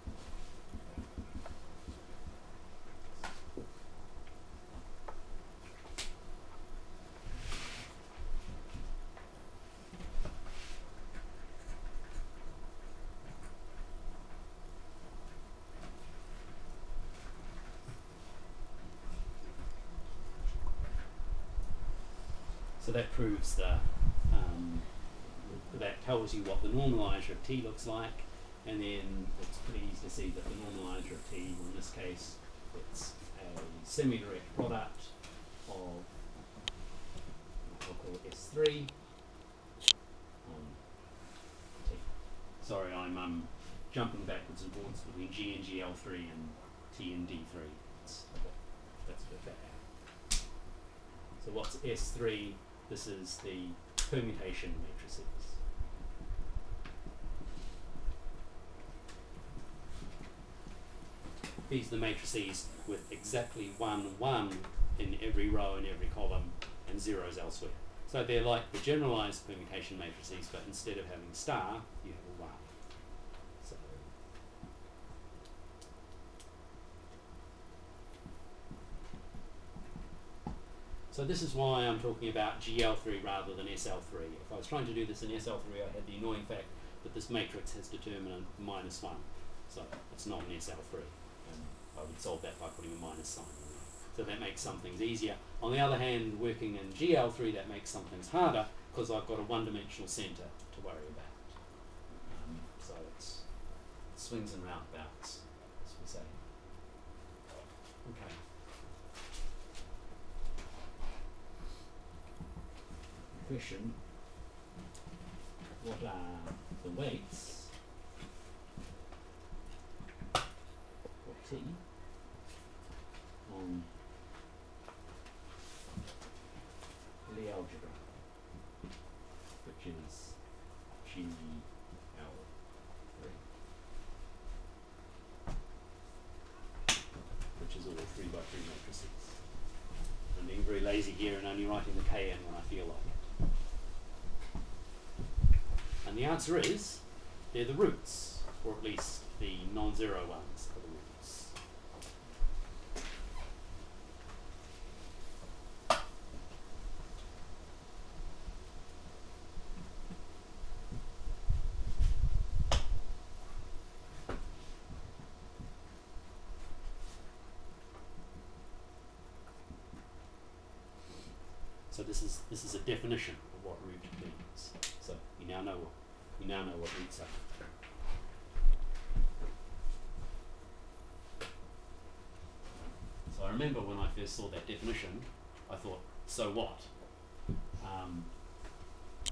A: So that proves that tells you what the normalizer of T looks like, and then it's pretty easy to see that the normalizer of T, well, in this case, it's a semi-direct product of, I'll call it S3. T. Sorry, I'm jumping backwards and forwards between G and GL3 and T and D3. That's a bit bad. So what's S3? This is the permutation matrices. These are the matrices with exactly 1, 1 in every row and every column and zeros elsewhere. So they're like the generalized permutation matrices, but instead of having a star, you have a 1. So this is why I'm talking about GL3 rather than SL3. If I was trying to do this in SL3, I had the annoying fact that this matrix has determinant -1. So it's not an SL3. And I would solve that by putting a minus sign in there. So that makes some things easier. On the other hand, working in GL3, that makes some things harder because I've got a one-dimensional centre to worry about. So it's swings and roundabouts, as we say. Okay. Question: what are the weights for T on the algebra, which is GL3, which is all 3 by 3 matrices. I'm being very lazy here and only writing the K in when I feel like it. And the answer is, they're the roots, or at least the non-zero ones are the roots. So this is a definition of what root means. So we now know what roots are. So I remember when I first saw that definition, I thought, so what?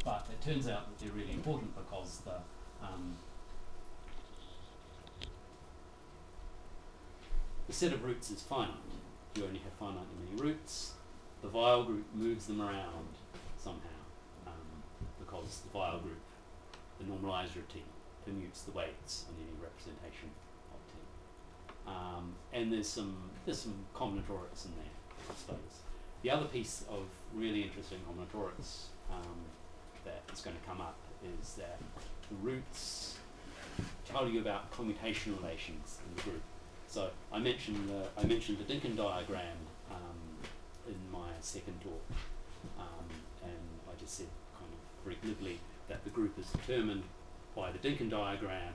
A: But it turns out that they're really important because the set of roots is finite. You only have finitely many roots. The Weyl group moves them around somehow because the Weyl group, the normalizer of T, permutes the weights on any representation of T. And there's some combinatorics in there, I suppose. The other piece of really interesting combinatorics that is going to come up is that the roots tell you about commutation relations in the group. So I mentioned the Dinkin diagram in my second talk, and I just said kind of very glibly that the group is determined by the Dinkin diagram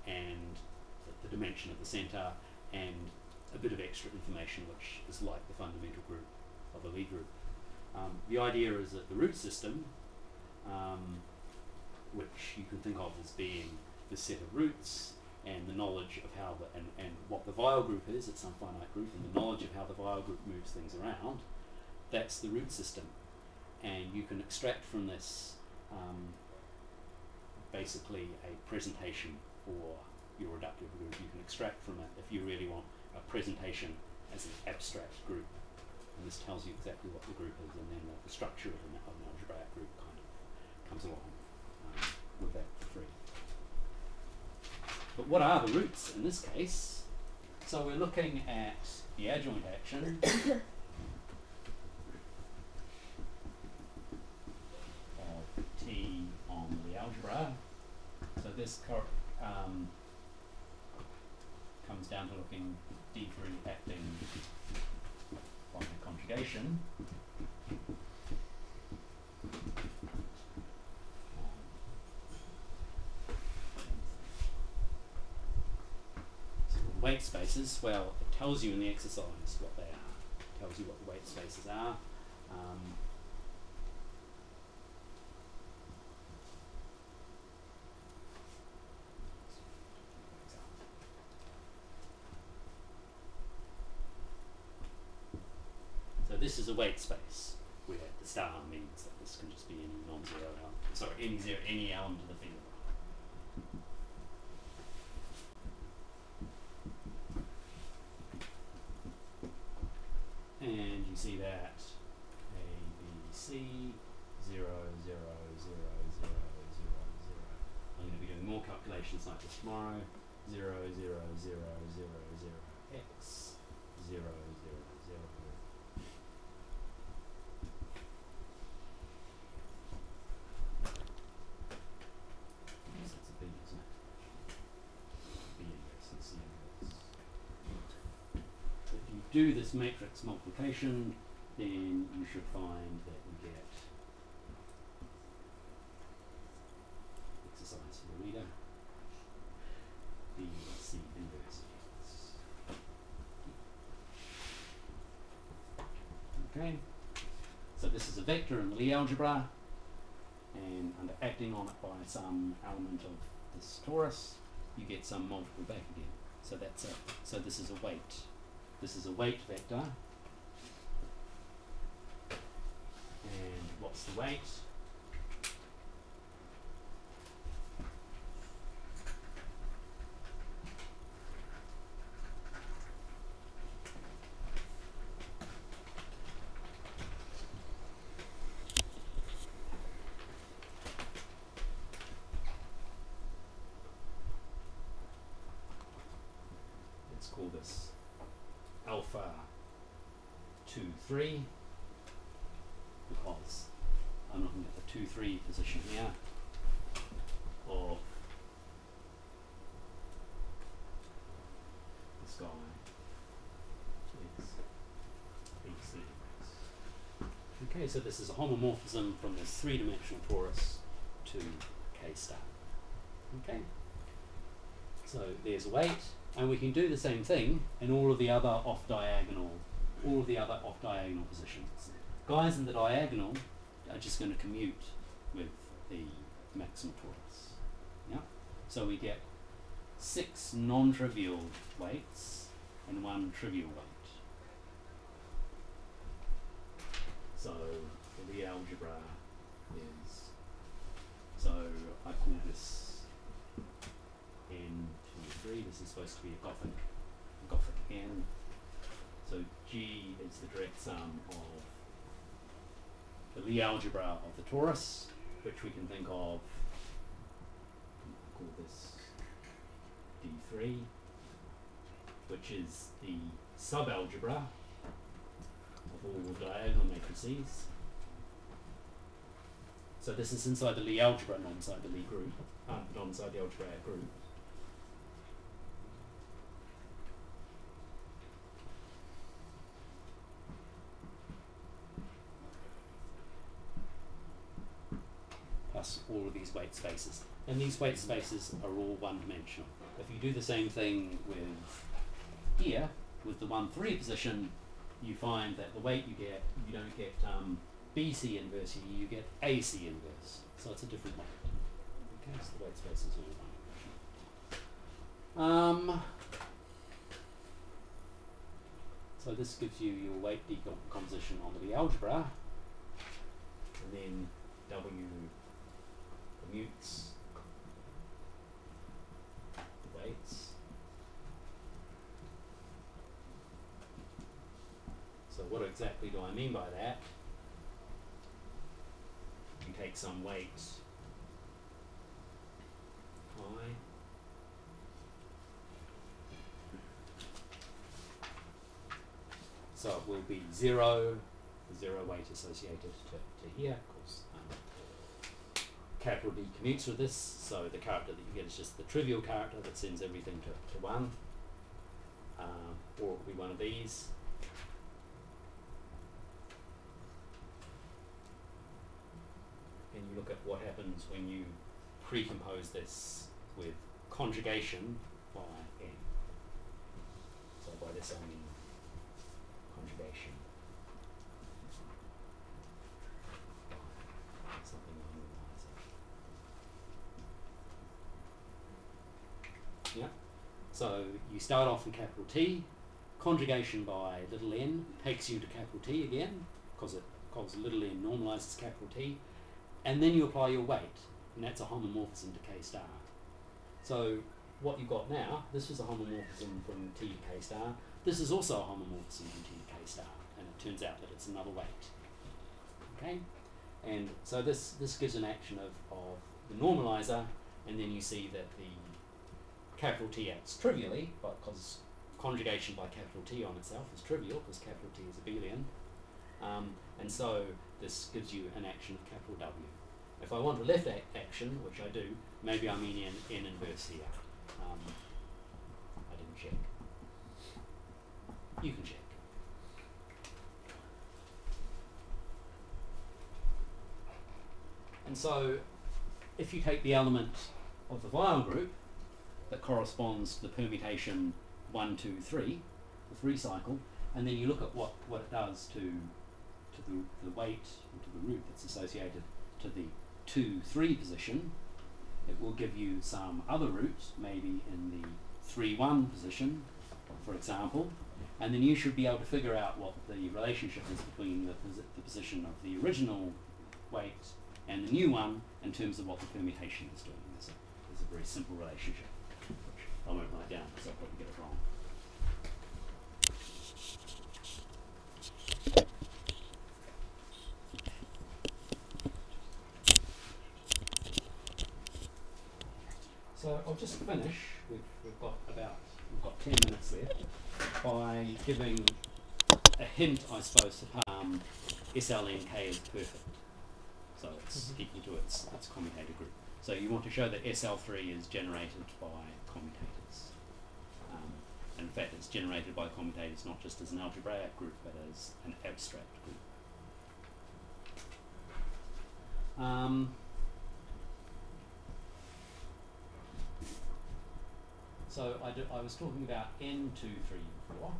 A: and the dimension of the centre and a bit of extra information which is like the fundamental group of a Lie group. The idea is that the root system, which you can think of as being the set of roots and the knowledge of how and what the Weyl group is, it's some finite group, and the knowledge of how the Weyl group moves things around, that's the root system. And you can extract from this basically a presentation for your reductive group. You can extract from it, if you really want, a presentation as an abstract group. And this tells you exactly what the group is, and then the structure of an algebraic group kind of comes along with that for free. But what are the roots in this case? So we're looking at the adjoint action of T on the algebra. So this comes down to looking D3 acting on the conjugation. Weight spaces, well, it tells you in the exercise what they are. It tells you what the weight spaces are. So this is a weight space where the star means that this can just be any non-zero element. Sorry, any element of the field. And you see that A, B, C, 0, 0, 0, 0, 0, 0. I'm going to be doing more calculations like this tomorrow. 0, 0, 0, 0, 0, 0, x, 0, 0, 0. That's a B, isn't it? B inverse and C inverse. If you do this matrix multiplication, then you should find that you get exercise for the reader. B, C inverse. Okay, so this is a vector in the Lie algebra, and under acting on it by some element of this torus, you get some multiple back again. So that's it. So this is a weight. This is a weight vector. And what's the weight? Let's call this alpha 2, 3. Because I'm looking at the 2, 3 position here of this guy is BC. Okay, so this is a homomorphism from this three-dimensional torus to K star. Okay, so there's a weight, and we can do the same thing in all of the other off-diagonal positions. Guys in the diagonal are just going to commute with the maximal torus. Yeah? So we get 6 non-trivial weights and 1 trivial weight. So the Lie algebra is, so I call this N23, this is supposed to be a Gothic N. So G is the direct sum of the Lie algebra of the torus, which we can think of, I'll call this D3, which is the subalgebra of all diagonal matrices. So this is inside the Lie algebra, not inside the Lie group, not inside the algebraic group. Plus all of these weight spaces. And these weight spaces are all one-dimensional. If you do the same thing with here, with the 1, 3 position, you find that the weight you get, you don't get BC inverse here, you get AC inverse. So it's a different weight. Okay, so the weight space is all one-dimensional. So this gives you your weight decomposition on the algebra, and then W commutes the weights. So what exactly do I mean by that? You take some weight I, so it will be 0, the 0 weight associated to here, of course. Capital D commutes with this, so the character that you get is just the trivial character that sends everything to 1, or it will be one of these. And you look at what happens when you precompose this with conjugation by n. So by this I mean conjugation by something normalizer. Yeah. So you start off in capital T. Conjugation by little n takes you to capital T again, because little n normalizes capital T. And then you apply your weight, and that's a homomorphism to K star. So what you've got now, this was a homomorphism from T to K star. This is also a homomorphism from T to K star, and it turns out that it's another weight. Okay? And so this gives an action of the normalizer, and then you see that the capital T acts trivially, because conjugation by capital T on itself is trivial, because capital T is abelian. And so this gives you an action of capital W. If I want a left action, which I do, maybe I mean n inverse here. I didn't check. You can check. And so if you take the element of the Weyl group that corresponds to the permutation 1, 2, 3, the 3 cycle, and then you look at what it does to the weight, to the root that's associated to the 2, 3 position, it will give you some other root, maybe in the 3, 1 position, for example, and then you should be able to figure out what the relationship is between the position of the original weight and the new one in terms of what the permutation is doing. There's a very simple relationship, which I won't write down because I'll probably get it wrong. So I'll just finish. We've got 10 minutes left by giving a hint, I suppose, to SLNK is perfect. So it's equal to its commutator group. So you want to show that SL3 is generated by commutators. In fact, it's generated by commutators not just as an algebraic group, but as an abstract group. So I was talking about N2, 3, 4,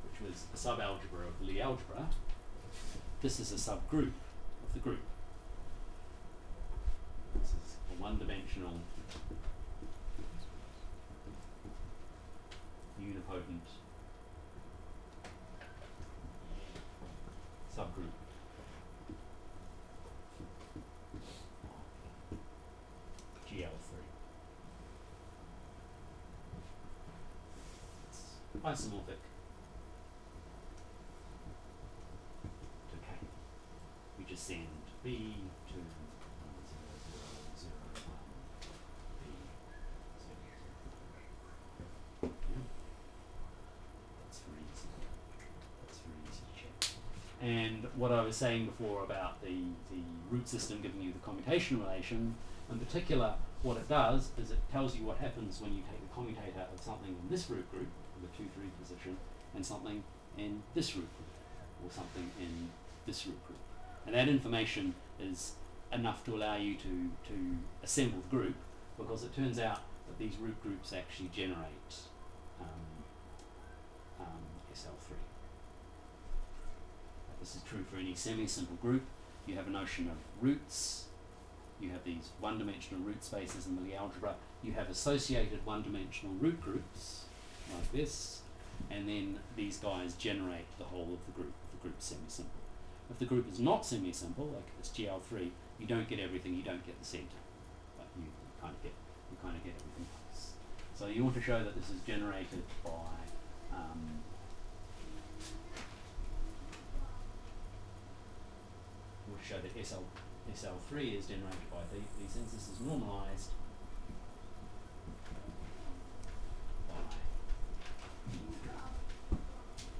A: which was a subalgebra of the Lie algebra. This is a subgroup of the group. This is a one-dimensional unipotent subgroup. GL3. It's isomorphic to K. We just send B to 0, 0, 0, 1, B 0, 0. Yeah. That's very easy. That's very easy to check. And what I was saying before about the root system giving you the commutation relation, in particular, what it does is it tells you what happens when you take the commutator of something in this root group, the 2, 3 position, and something in this root group, or something in this root group. And that information is enough to allow you to assemble the group, because it turns out that these root groups actually generate SL3. This is true for any semi-simple group. You have a notion of roots. You have these one-dimensional root spaces in the Lie algebra. You have associated one-dimensional root groups, like this, and then these guys generate the whole of the group. The group's semi-simple. If the group is not semi-simple, like if it's GL3, you don't get everything. You don't get the center, but you kind of get everything else. So you want to show that this is generated by you want to show that SL3 is generated by these things. This is normalized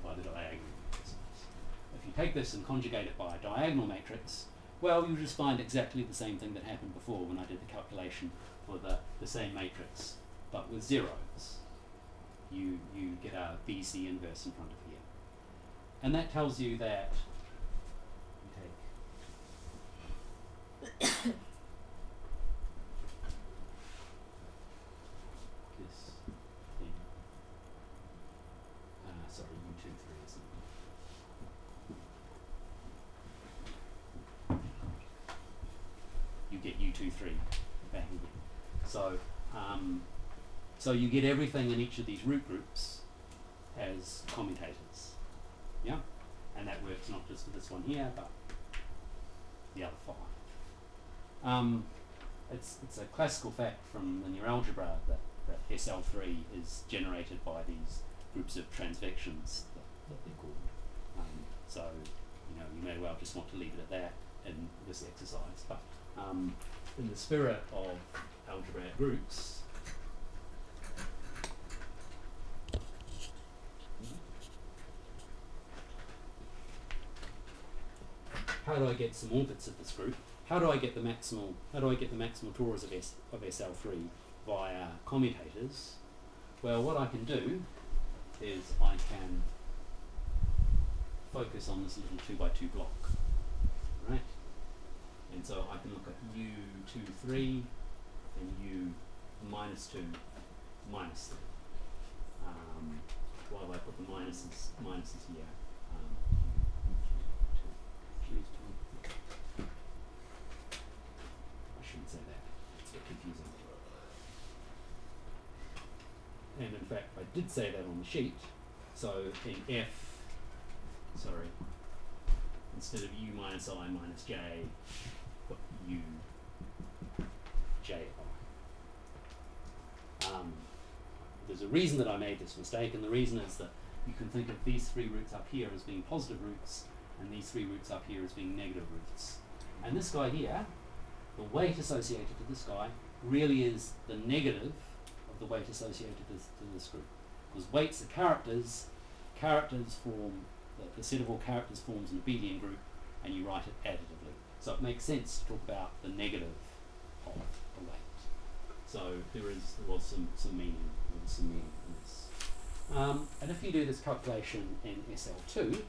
A: by the diagonal matrices. If you take this and conjugate it by a diagonal matrix, well, you just find exactly the same thing that happened before when I did the calculation for the same matrix, but with zeros. You get a BC inverse in front of here. And that tells you that you take this thing, sorry, U2, 3 isn't it? You get U2, 3 back again. So, so you get everything in each of these root groups as commutators. Yeah? And that works not just for this one here, but the other 5. It's a classical fact from linear algebra that SL3 is generated by these groups of transvections that they're called. So, you may well just want to leave it at that in this exercise. But in the spirit of algebraic groups, how do I get some orbits of this group? How do I get the maximal torus of SL3 via commutators? Well, what I can do is I can focus on this little 2x2 block, right? And so I can look at U2, 3 and U minus 2, minus 3. What have I put put the minuses here. I shouldn't say that. It's a bit confusing. And in fact, I did say that on the sheet. So in F, sorry, instead of U minus I minus J, put U J I. There's a reason that I made this mistake, and the reason is that you can think of these three roots up here as being positive roots, and these three roots up here as being negative roots. And this guy here, the weight associated to this guy, really is the negative of the weight associated to this group. Because weights are characters, characters form, the set of all characters forms an abelian group, and you write it additively. So it makes sense to talk about the negative of the weight. So there was some meaning in this. And if you do this calculation in SL2,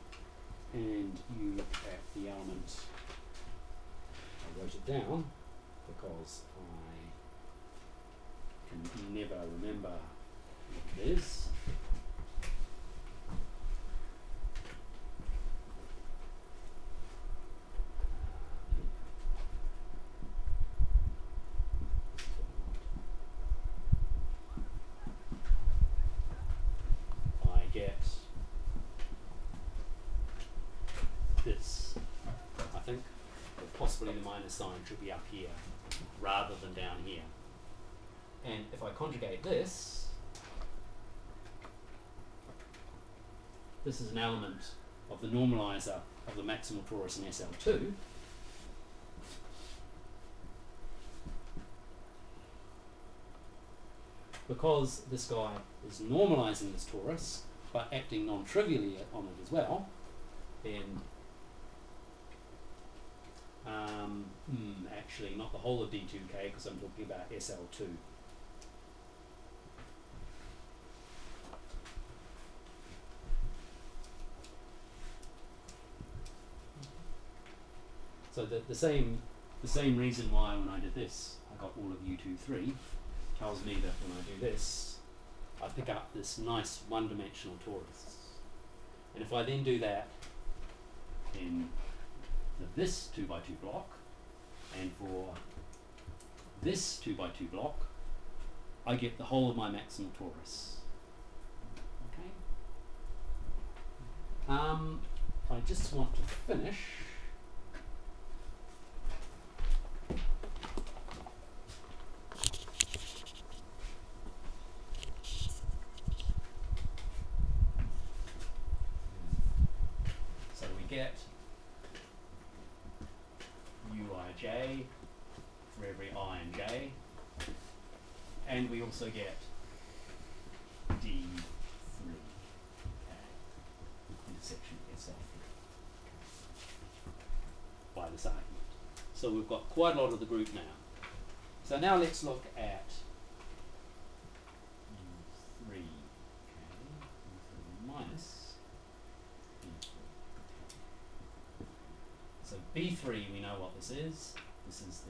A: and you look at the element, I wrote it down because I can never remember what it is. I get this, I think, but possibly the minus sign should be up here rather than down here. And if I conjugate this, this is an element of the normalizer of the maximal torus in SL2. Because this guy is normalizing this torus, but acting non-trivially on it as well, then actually not the whole of D2K, because I'm talking about SL2. So the same reason why when I did this I got all of U23 tells me that when I do this I pick up this nice one-dimensional torus. And if I then do that in this 2x2 block and for this 2x2 block, I get the whole of my maximal torus. Okay. I just want to finish. So we get Uij for every I and j, and we also get D3 intersection SL3 by this argument. So we've got quite a lot of the group now. So now let's look at U3, U3 minus B3. So B3, we know what this is. This is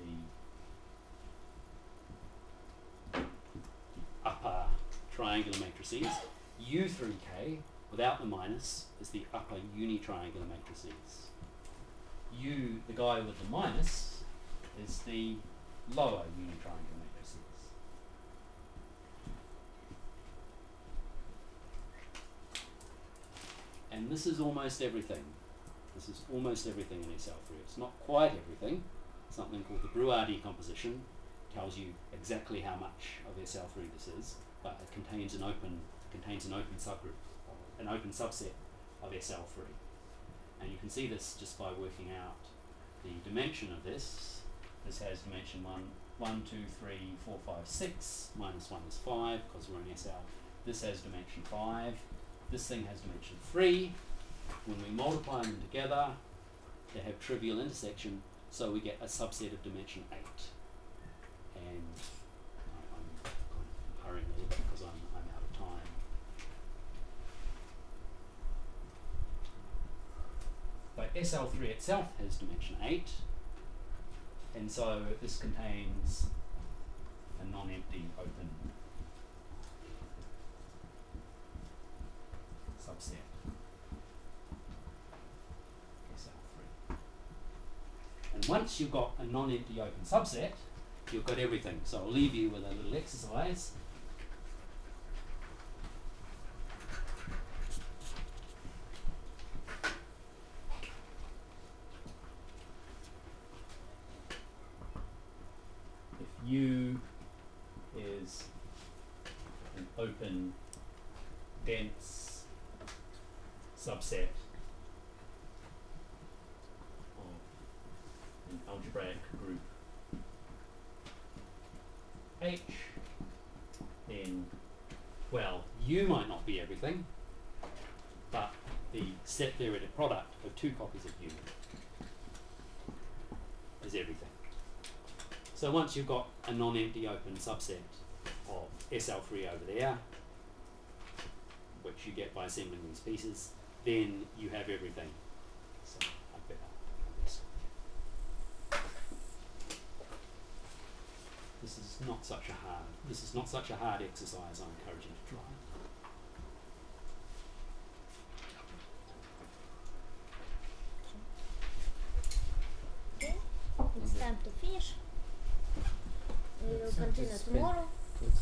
A: the upper triangular matrices. U through K, without the minus, is the upper unitriangular matrices. U, the guy with the minus, is the lower unitriangular matrices. And this is almost everything. This is almost everything in SL3. It's not quite everything. Something called the Brouwer decomposition tells you exactly how much of SL3 this is, but it contains an open subgroup, an open subset of SL3. And you can see this just by working out the dimension of this. This has dimension 1, 2, 3, 4, 5, 6. Minus 1 is 5 because we're in SL. This has dimension 5. This thing has dimension 3. When we multiply them together, they have trivial intersection, so we get a subset of dimension 8. And I'm kind of hurrying a little bit because I'm out of time. But SL3 itself has dimension 8, and so this contains a non-empty open subset. subset SL3. And once you've got a non-empty open subset, you've got everything. So I'll leave you with a little exercise. If U is an open, dense subset of an algebraic group H, then, well, U might not be everything, but the set theoretic product of two copies of U is everything. So once you've got a non-empty open subset of SL3 over there, which you get by assembling these pieces, then you have everything. So I better this. This is not such a hard exercise. I encourage you to try it.
E: Okay, it's time to finish. We will continue tomorrow.
C: Let's